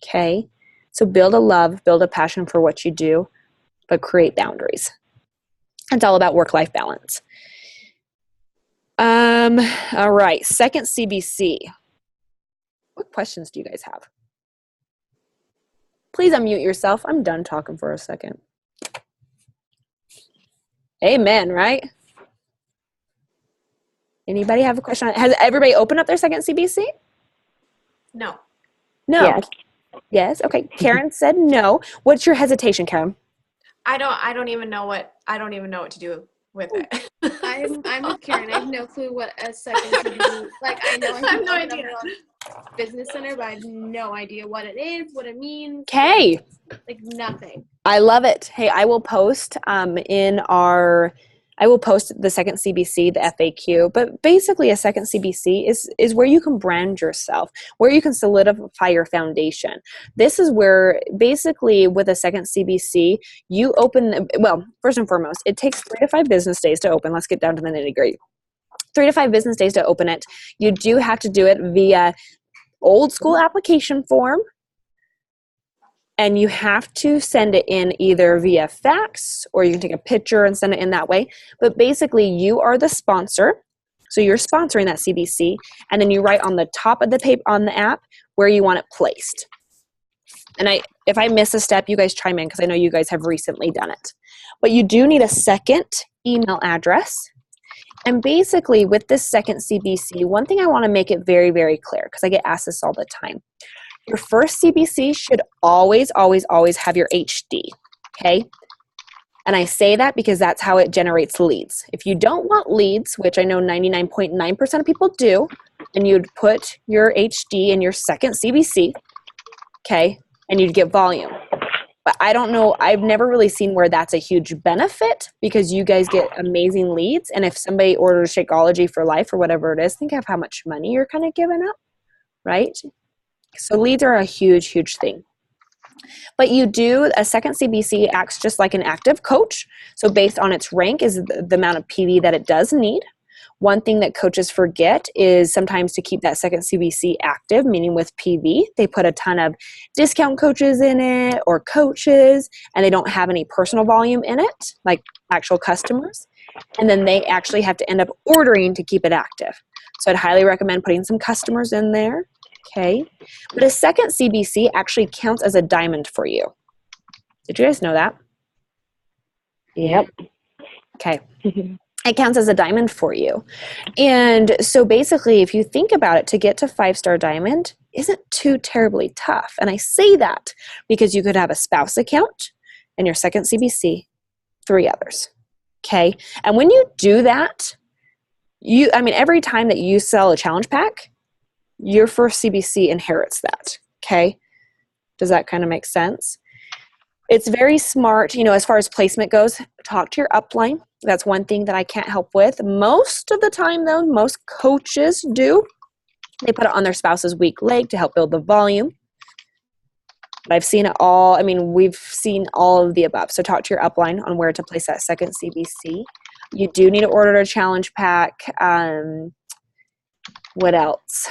Okay? So build a love, build a passion for what you do, but create boundaries. It's all about work-life balance. All right, second CBC. What questions do you guys have? Please unmute yourself. I'm done talking for a second. Amen, right? Anybody have a question? Has everybody opened up their second CBC? No. No. Yes. Yes. Okay. Karen said no. What's your hesitation, Karen? I don't even know what to do with it. I'm with Karen. I have no clue what a second CBC, like I know I have no idea. Business center, but I have no idea what it is, what it means. Okay. Like nothing. I love it. Hey, I will post I will post the second CBC, the FAQ, but basically a second CBC is where you can brand yourself, where you can solidify your foundation. This is where basically with a second CBC, you open, well, first and foremost, it takes 3 to 5 business days to open. Let's get down to the nitty gritty. 3 to 5 business days to open it. You do have to do it via old school application form. And you have to send it in either via fax or you can take a picture and send it in that way. But basically, you are the sponsor. So you're sponsoring that CBC. And then you write on the top of the paper on the app where you want it placed. And if I miss a step, you guys chime in because I know you guys have recently done it. But you do need a second email address. And basically, with this second CBC, one thing I want to make it very, very clear because I get asked this all the time. Your first CBC should always, always, always have your HD, okay? And I say that because that's how it generates leads. If you don't want leads, which I know 99.9% of people do, then you'd put your HD in your second CBC, okay? And you'd get volume. But I don't know, I've never really seen where that's a huge benefit because you guys get amazing leads. And if somebody orders Shakeology for life or whatever it is, think of how much money you're kind of giving up, right? So leads are a huge, huge thing. But a second CBC acts just like an active coach. So based on its rank is the amount of PV that it does need. One thing that coaches forget is sometimes to keep that second CBC active, meaning with PV. They put a ton of discount coaches in it or coaches, and they don't have any personal volume in it, like actual customers. And then they actually have to end up ordering to keep it active. So I'd highly recommend putting some customers in there. Okay, but a second CBC actually counts as a diamond for you. Did you guys know that? Yep. Okay. It counts as a diamond for you. And so basically, if you think about it, to get to 5-star diamond isn't too terribly tough. And I say that because you could have a spouse account and your second CBC, 3 others. Okay. And when you do that, every time that you sell a challenge pack, your first CBC inherits that, okay? Does that kind of make sense? It's very smart, as far as placement goes, talk to your upline. That's one thing that I can't help with. Most of the time, though, most coaches do. They put it on their spouse's weak leg to help build the volume. But I've seen it all. We've seen all of the above. So talk to your upline on where to place that second CBC. You do need to order a challenge pack. What else?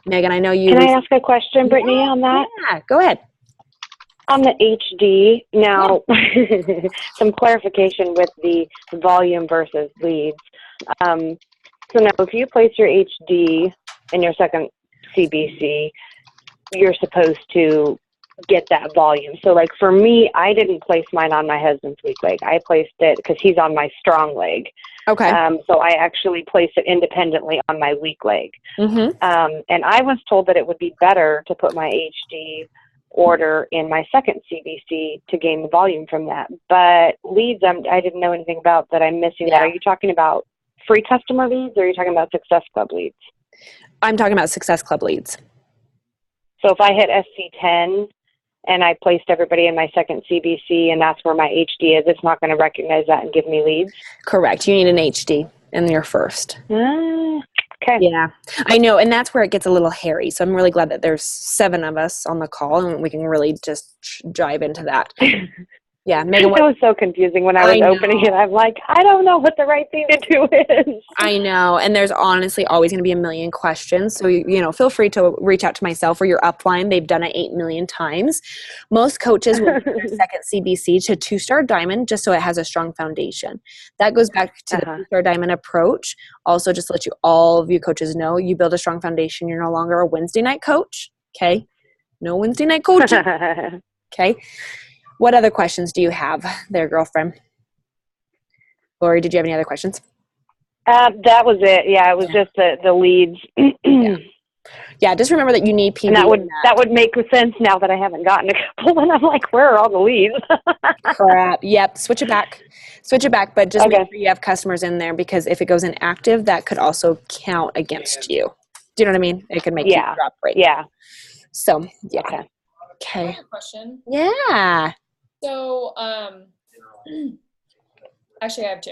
Megan, I know you. Can I ask a question, Brittany, on that? Yeah, go ahead. On the HD, now, some clarification with the volume versus leads. So now if you place your HD in your second CBC, you're supposed to get that volume. So like for me, I didn't place mine on my husband's weak leg. I placed it because he's on my strong leg. Okay. So I actually placed it independently on my weak leg. Mm-hmm. And I was told that it would be better to put my HD order in my second CBC to gain the volume from that. But leads, I didn't know anything about that. I'm missing that. Are you talking about free customer leads, or are you talking about Success Club leads? I'm talking about Success Club leads. So if I hit SC10 and I placed everybody in my second CBC and that's where my HD is, it's not going to recognize that and give me leads? Correct. You need an HD in your first. Okay. Yeah, I know. And that's where it gets a little hairy. So I'm really glad that there's 7 of us on the call and we can really just dive into that. Yeah, Megan. It was so confusing when I was opening it. I'm like, I don't know what the right thing to do is. I know, and there's honestly always going to be a million questions. So you know, feel free to reach out to myself or your upline. They've done it 8 million times. Most coaches will do their second CBC to 2-star diamond, just so it has a strong foundation. That goes back to the 2-star diamond approach. Also, just to let all of you coaches know, you build a strong foundation. You're no longer a Wednesday night coach. Okay, no Wednesday night coaching. Okay. What other questions do you have there, girlfriend? Lori, did you have any other questions? That was it. Yeah, it was just the leads. Yeah, just remember that you need PV. And that would make sense now that I haven't gotten a couple. And I'm like, where are all the leads? Crap. Yep. Switch it back. But just make sure you have customers in there, because if it goes inactive, that could also count against you. Do you know what I mean? It could make you drop rate. Yeah. So, yeah. Okay. I have a question. Yeah. So, actually, I have 2.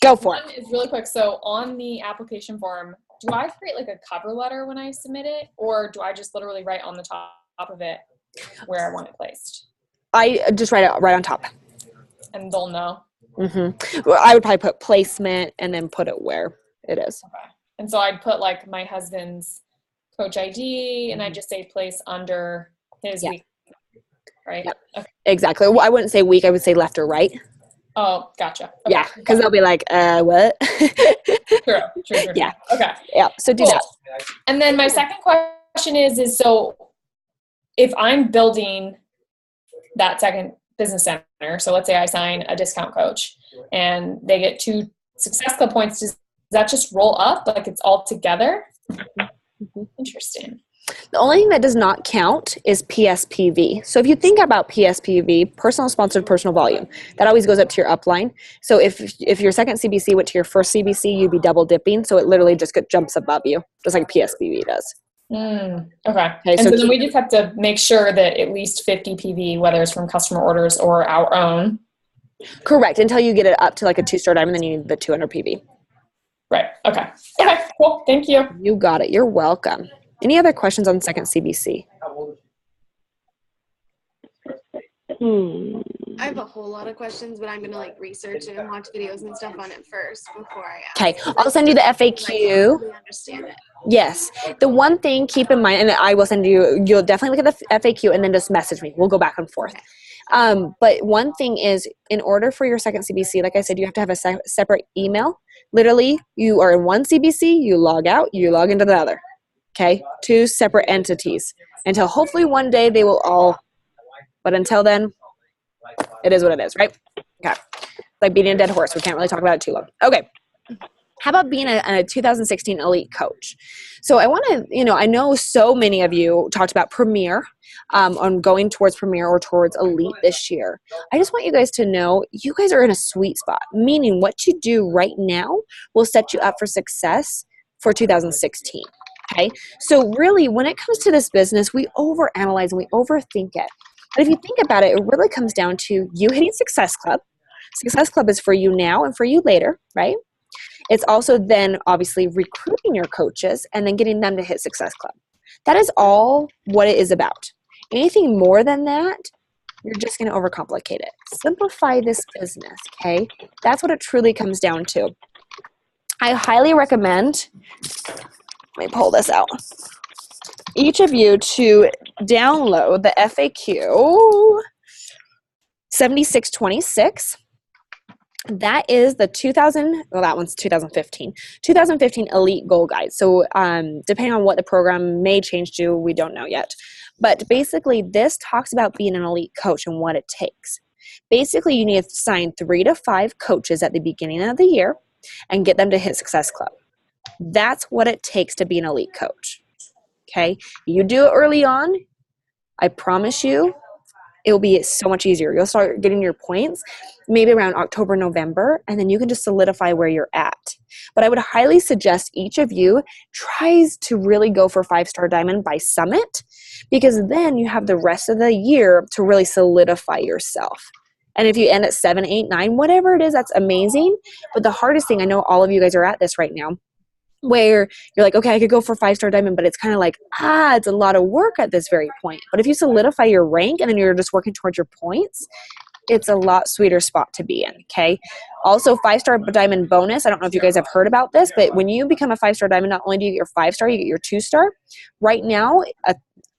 Go for it. One is really quick. So, on the application form, do I create like a cover letter when I submit it, or do I just literally write on the top of it where I want it placed? I just write it right on top. And they'll know? Mm-hmm. Well, I would probably put placement and then put it where it is. Okay. And so I'd put like my husband's coach ID, and I just say place under his week, right? Yep. Okay. Exactly. Well, I wouldn't say week. I would say left or right. Oh, gotcha. Okay. Yeah, because they'll be like, what? True. Yeah. Okay. Yeah, so do that. And then my second question is so if I'm building that second business center, so let's say I sign a discount coach and they get 2 Success Club points, does that just roll up like it's all together? Mm-hmm. Interesting. The only thing that does not count is PSPV. So if you think about PSPV, personal sponsored personal volume, that always goes up to your upline. So if your second CBC went to your first CBC, you'd be double dipping. So it literally just jumps above you, just like PSPV does. Okay. And so then we just have to make sure that at least 50 PV, whether it's from customer orders or our own. Correct. Until you get it up to like a 2-star diamond, then you need the 200 PV. Right. Okay. Okay. Cool. Thank you. You got it. You're welcome. Any other questions on second CBC? I have a whole lot of questions, but I'm going to like research it and watch videos and stuff on it first before I ask. Okay. I'll send you the FAQ. I understand it. Yes. The one thing, keep in mind, and I will send you'll definitely look at the FAQ and then just message me. We'll go back and forth. But one thing is, in order for your second CBC, like I said, you have to have a separate email. Literally, you are in one CBC, you log out, you log into the other. Okay? 2 separate entities. Until hopefully one day they will all, but until then, it is what it is, right? Okay. Like beating a dead horse. We can't really talk about it too long. Okay. How about being a 2016 elite coach? So I want to, I know so many of you talked about Premier, on going towards Premier or towards elite this year. I just want you guys to know you guys are in a sweet spot, meaning what you do right now will set you up for success for 2016. Okay. So really, when it comes to this business, we overanalyze and we overthink it. But if you think about it, it really comes down to you hitting Success Club. Success Club is for you now and for you later, right? It's also then obviously recruiting your coaches and then getting them to hit Success Club. That is all what it is about. Anything more than that, you're just going to overcomplicate it. Simplify this business, okay? That's what it truly comes down to. I highly recommend, let me pull this out. each of you to download the FAQ 7626. That is the that one's 2015 Elite Goal Guide. So depending on what the program may change to, we don't know yet. But basically, this talks about being an elite coach and what it takes. Basically, you need to sign 3 to 5 coaches at the beginning of the year and get them to hit Success Club. That's what it takes to be an elite coach. Okay? You do it early on, I promise you, it will be so much easier. You'll start getting your points maybe around October, November, and then you can just solidify where you're at. But I would highly suggest each of you tries to really go for 5-star diamond by Summit, because then you have the rest of the year to really solidify yourself. And if you end at 7, 8, 9, whatever it is, that's amazing. But the hardest thing, I know all of you guys are at this right now, where you're like, okay, I could go for 5-star diamond, but it's kind of like, it's a lot of work at this very point. But if you solidify your rank and then you're just working towards your points, it's a lot sweeter spot to be in, okay? Also, 5-star diamond bonus. I don't know if you guys have heard about this, but when you become a 5-star diamond, not only do you get your 5-star, you get your 2-star. Right now, a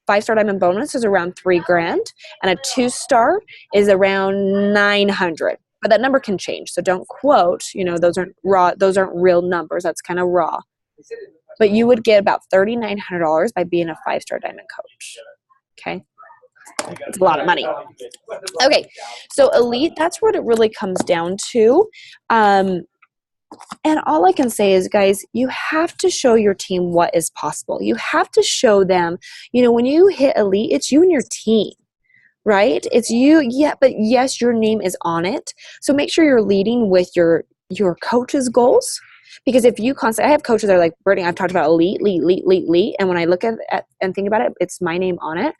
5-star diamond bonus is around $3,000, and a 2-star is around 900. But that number can change, so don't quote. Those aren't raw. Those aren't real numbers. That's kind of raw. But you would get about $3,900 by being a 5-star diamond coach. Okay, it's a lot of money. Okay, so elite. That's what it really comes down to. And all I can say is, guys, you have to show your team what is possible. You have to show them. When you hit elite, it's you and your team. Right? It's you, but yes, your name is on it. So make sure you're leading with your coach's goals. Because if you constantly, I have coaches that are like, Brittany, I've talked about elite. And when I look at and think about it, it's my name on it.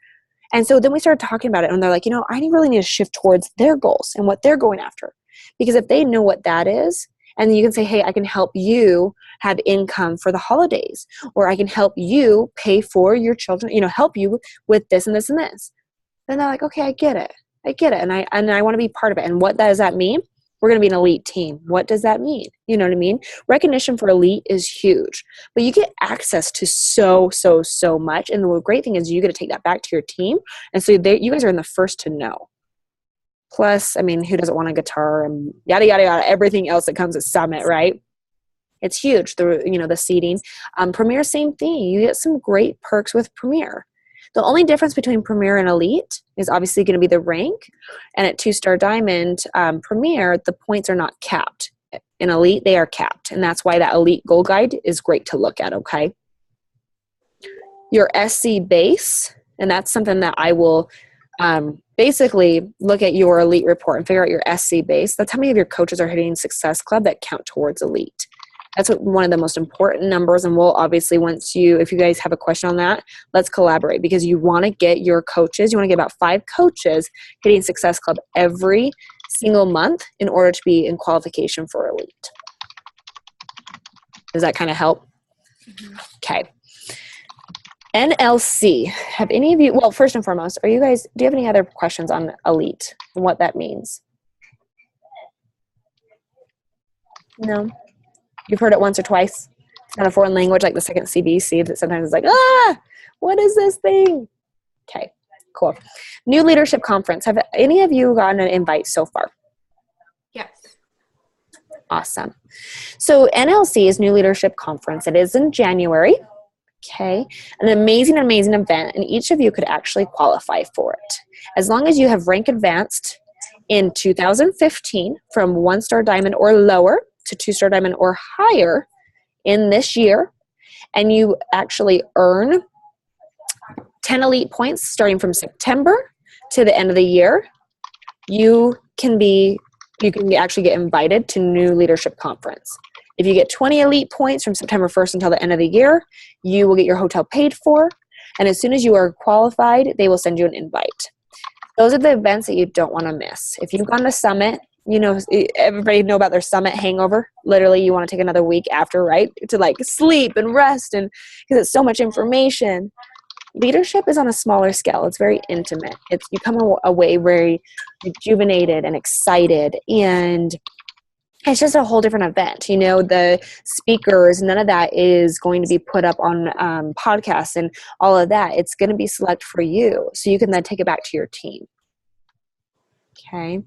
And so then we started talking about it, and they're like, I really need to shift towards their goals and what they're going after. Because if they know what that is, and you can say, hey, I can help you have income for the holidays, or I can help you pay for your children, help you with this and this and this. Then they're like, okay, I get it. And I want to be part of it. And what does that mean? We're going to be an elite team. What does that mean? You know what I mean? Recognition for elite is huge, but you get access to so much. And the great thing is you get to take that back to your team. And so you guys are in the first to know. Plus, who doesn't want a guitar and yada, yada, yada, everything else that comes at Summit, right? It's huge. The seating. Premier, same thing. You get some great perks with Premier. The only difference between Premier and Elite is obviously going to be the rank. And at 2-star diamond, Premier, the points are not capped. In Elite, they are capped. And that's why that Elite Goal Guide is great to look at, okay? Your SC base, and that's something that I will basically look at your Elite report and figure out your SC base. That's how many of your coaches are hitting Success Club that count towards Elite. That's one of the most important numbers, and we'll obviously, if you guys have a question on that, let's collaborate, because you want to get your coaches, you want to get about 5 coaches hitting Success Club every single month in order to be in qualification for Elite. Does that kind of help? Mm-hmm. Okay. NLC. Have any of you, well, first and foremost, do you have any other questions on Elite and what that means? No? You've heard it once or twice? It's not a foreign language like the second CBC that sometimes it's like, what is this thing? Okay, cool. New Leadership Conference. Have any of you gotten an invite so far? Yes. Awesome. So NLC is New Leadership Conference. It is in January. Okay, an amazing event, and each of you could actually qualify for it. As long as you have rank advanced in 2015 from 1-star diamond or lower to 2-star diamond or higher in this year, and you actually earn 10 elite points starting from September to the end of the year, you can actually get invited to New Leadership Conference. If you get 20 elite points from September 1st until the end of the year, you will get your hotel paid for, and as soon as you are qualified, they will send you an invite. Those are the events that you don't want to miss. If you've gone to Summit, everybody know about their Summit hangover. Literally, you want to take another week after, right? To sleep and rest, and because it's so much information. Leadership is on a smaller scale. It's very intimate. You come away very rejuvenated and excited, and it's just a whole different event. You know, the speakers, none of that is going to be put up on podcasts and all of that. It's going to be select for you, so you can then take it back to your team. Okay.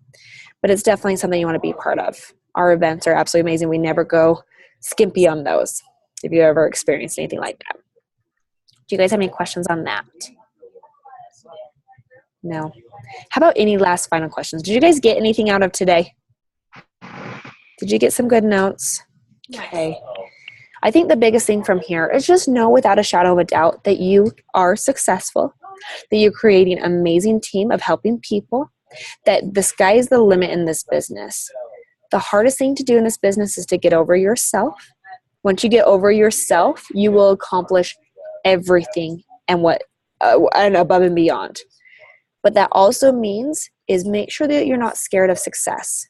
But it's definitely something you want to be part of. Our events are absolutely amazing. We never go skimpy on those, if you ever experienced anything like that. Do you guys have any questions on that? No. How about any last final questions? Did you guys get anything out of today? Did you get some good notes? Okay. I think the biggest thing from here is just know without a shadow of a doubt that you are successful, that you're creating an amazing team of helping people, that the sky is the limit in this business. The hardest thing to do in this business is to get over yourself. Once you get over yourself, you will accomplish everything and and above and beyond. What that also means is make sure that you're not scared of success.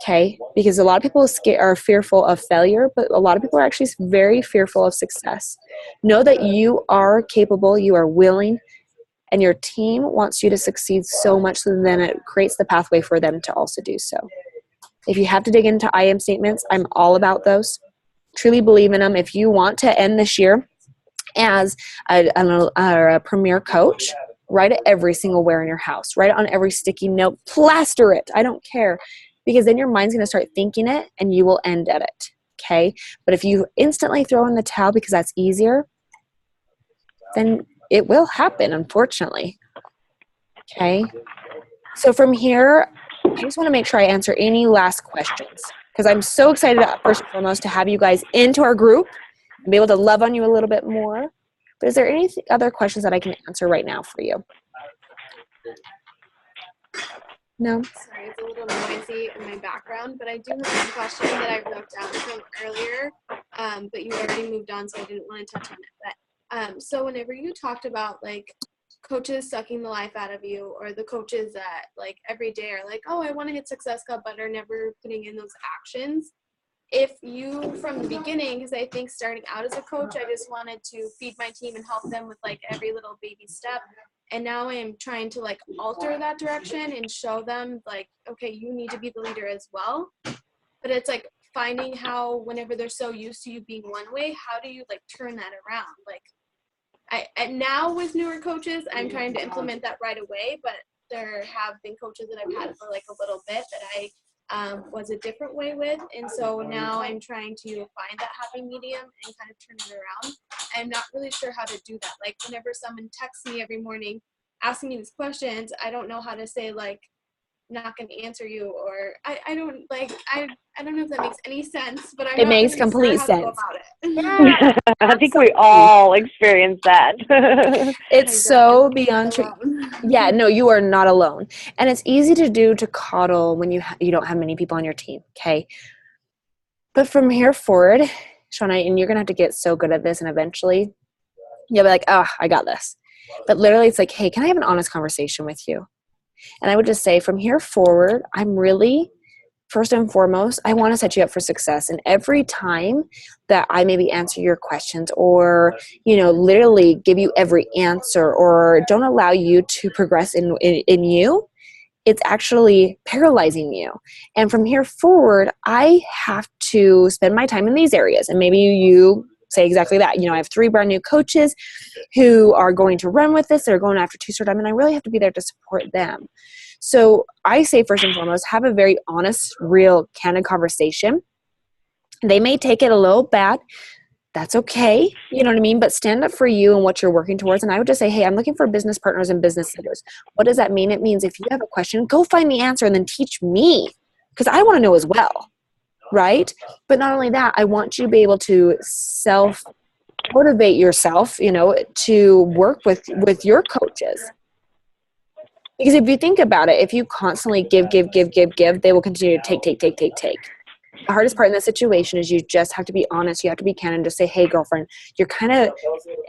Okay? Because a lot of people are fearful of failure, but a lot of people are actually very fearful of success. Know that you are capable, you are willing, and your team wants you to succeed so much, so then it creates the pathway for them to also do so. If you have to dig into I am statements, I'm all about those. Truly believe in them. If you want to end this year as a premier coach, write it every single where in your house. Write it on every sticky note. Plaster it. I don't care. Because then your mind's going to start thinking it and you will end at it. Okay? But if you instantly throw in the towel because that's easier, then it will happen, unfortunately. Okay? So from here, I just want to make sure I answer any last questions, because I'm so excited, first and foremost, to have you guys into our group and be able to love on you a little bit more. But is there any other questions that I can answer right now for you? No? Sorry, it's a little noisy in my background, but I do have one question that I wrote down from earlier, but you already moved on, so I didn't want to touch on it. But so whenever you talked about like coaches sucking the life out of you, or the coaches that like every day are like, oh, I want to hit Success Club, but are never putting in those actions. If you, from the beginning, because I think starting out as a coach, I just wanted to feed my team and help them with like every little baby step. And now I am trying to like alter that direction and show them like, okay, you need to be the leader as well. But it's like finding how, whenever they're so used to you being one way, how do you like turn that around? Like and now with newer coaches, I'm trying to implement that right away, but there have been coaches that I've had for like a little bit that I was a different way with, and so now I'm trying to find that happy medium and kind of turn it around. I'm not really sure how to do that. Like whenever someone texts me every morning asking me these questions, I don't know how to say like, not going to answer you, or I don't know if that makes any sense, but it makes complete sense. Yeah. I think we all experience that. It's so beyond true. Yeah, no, you are not alone. And it's easy to do to coddle when you don't have many people on your team, okay? But from here forward, Shauna, and you're going to have to get so good at this, and eventually you'll be like, oh, I got this. But literally it's like, hey, can I have an honest conversation with you? And I would just say from here forward, I'm really, first and foremost, I want to set you up for success. And every time that I maybe answer your questions, or, literally give you every answer, or don't allow you to progress in you, it's actually paralyzing you. And from here forward, I have to spend my time in these areas. And maybe you say exactly that. I have 3 brand new coaches who are going to run with this. They're going after 2-star diamond. I really have to be there to support them. So I say first and foremost, have a very honest, real, candid conversation. They may take it a little bad. That's okay. You know what I mean? But stand up for you and what you're working towards. And I would just say, hey, I'm looking for business partners and business leaders. What does that mean? It means if you have a question, go find the answer and then teach me, because I want to know as well. Right? But not only that, I want you to be able to self-motivate yourself, to work with your coaches. Because if you think about it, if you constantly give, they will continue to take. The hardest part in this situation is you just have to be honest. You have to be candid and just say, hey, girlfriend, you're kind of,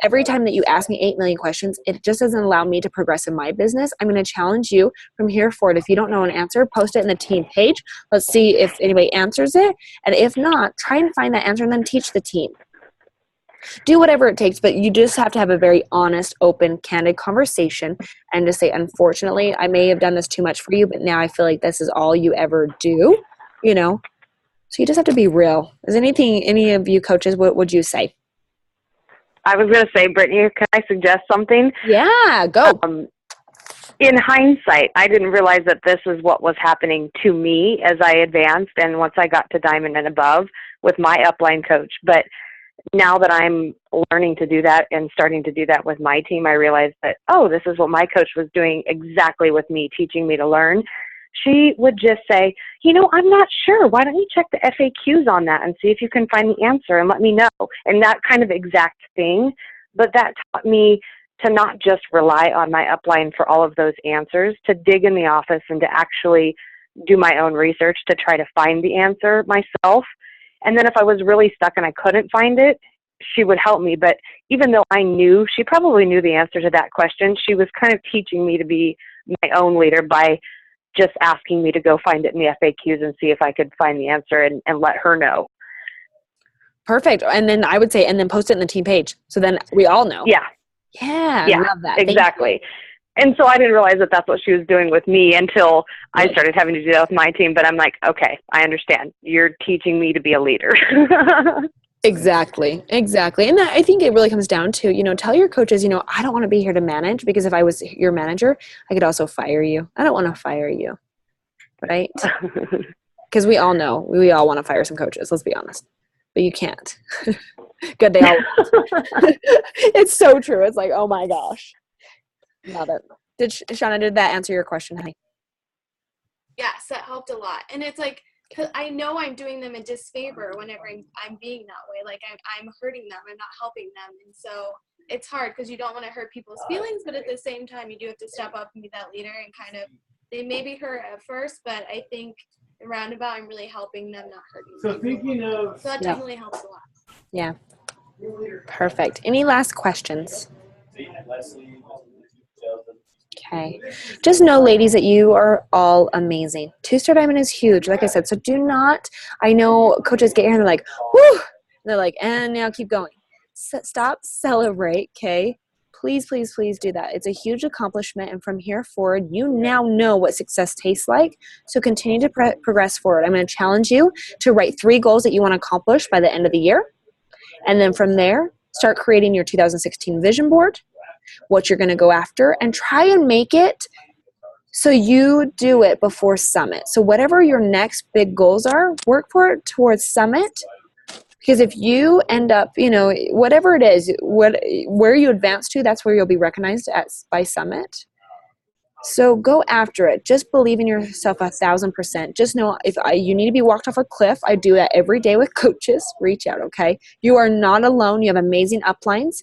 every time that you ask me 8 million questions, it just doesn't allow me to progress in my business. I'm going to challenge you from here forward. If you don't know an answer, post it in the team page. Let's see if anybody answers it. And if not, try and find that answer and then teach the team. Do whatever it takes, but you just have to have a very honest, open, candid conversation and just say, unfortunately, I may have done this too much for you, but now I feel like this is all you ever do, So you just have to be real. Is anything, any of you coaches, what would you say? I was going to say, Brittany, can I suggest something? Yeah, go. In hindsight, I didn't realize that this is what was happening to me as I advanced and once I got to Diamond and above with my upline coach. But now that I'm learning to do that and starting to do that with my team, I realized that, oh, this is what my coach was doing exactly with me, teaching me to learn. She would just say, you know, I'm not sure. Why don't you check the FAQs on that and see if you can find the answer and let me know? And that kind of exact thing. But that taught me to not just rely on my upline for all of those answers, to dig in the office and to actually do my own research to try to find the answer myself. And then if I was really stuck and I couldn't find it, she would help me. But even though I knew, she probably knew the answer to that question, she was kind of teaching me to be my own leader by just asking me to go find it in the FAQs and see if I could find the answer and let her know. Perfect. And then I would say, and then post it in the team page. So then we all know. Yeah. Yeah. Yeah, I love that. Thank you. exactly. And so I didn't realize that that's what she was doing with me until I started having to do that with my team. But I'm like, okay, I understand. You're teaching me to be a leader. Exactly. And that, I think it really comes down to, you know, tell your coaches, you know, I don't want to be here to manage, because if I was your manager, I could also fire you. I don't want to fire you. Right? Because we all know, we all want to fire some coaches, let's be honest. But you can't. Good, they all It's so true. It's like, oh my gosh. Love it. Shauna, did that answer your question, honey? Yes, that helped a lot. And it's like, 'cause I know I'm doing them a disfavor whenever I'm being that way. Like I'm hurting them. I'm not helping them. And so it's hard because you don't want to hurt people's feelings, but at the same time, you do have to step up and be that leader and kind of, they may be hurt at first, but I think the roundabout, I'm really helping them, not hurting them. So that definitely helps a lot. Yeah. Perfect. Any last questions? Okay. Just know, ladies, that you are all amazing. 2-Star Diamond is huge, like I said. So do not, I know coaches get here and they're like, whoo! They're like, and now keep going. Stop, celebrate, okay? Please, please, please do that. It's a huge accomplishment. And from here forward, you now know what success tastes like. So continue to progress forward. I'm going to challenge you to write 3 goals that you want to accomplish by the end of the year. And then from there, start creating your 2016 vision board, what you're going to go after, and try and make it so you do it before Summit. So whatever your next big goals are, work for it towards Summit. Because if you end up, you know, whatever it is, where you advance to, that's where you'll be recognized by Summit. So go after it. Just believe in yourself 1,000%. Just know you need to be walked off a cliff. I do that every day with coaches. Reach out, okay? You are not alone. You have amazing uplines.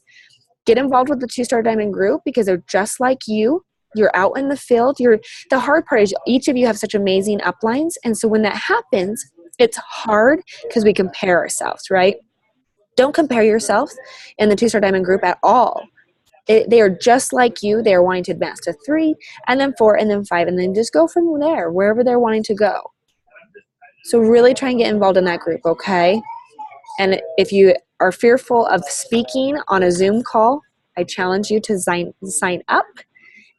Get involved with the 2-Star Diamond group because they're just like you. You're out in the field. The hard part is each of you have such amazing uplines. And so when that happens, it's hard because we compare ourselves, right? Don't compare yourself in the 2-Star Diamond group at all. They are just like you. They are wanting to advance to 3 and then 4 and then 5 and then just go from there, wherever they're wanting to go. So really try and get involved in that group, okay? And if you are fearful of speaking on a Zoom call, I challenge you to sign up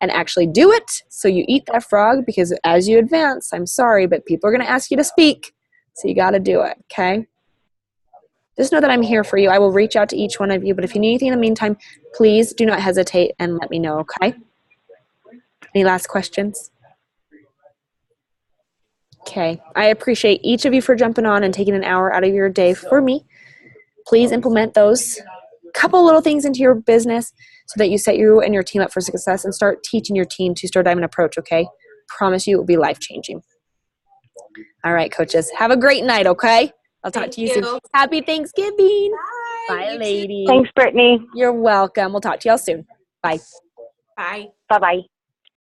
and actually do it so you eat that frog, because as you advance, I'm sorry, but people are going to ask you to speak. So you got to do it, okay? Just know that I'm here for you. I will reach out to each one of you, but if you need anything in the meantime, please do not hesitate and let me know, okay? Any last questions? Okay. I appreciate each of you for jumping on and taking an hour out of your day for me. Please implement those couple little things into your business so that you set you and your team up for success and start teaching your team 2-Star Diamond approach, okay? Promise you it will be life-changing. All right, coaches. Have a great night, okay? I'll talk to you soon. Happy Thanksgiving. Bye, ladies. Thanks, Brittany. You're welcome. We'll talk to y'all soon. Bye. Bye. Bye-bye.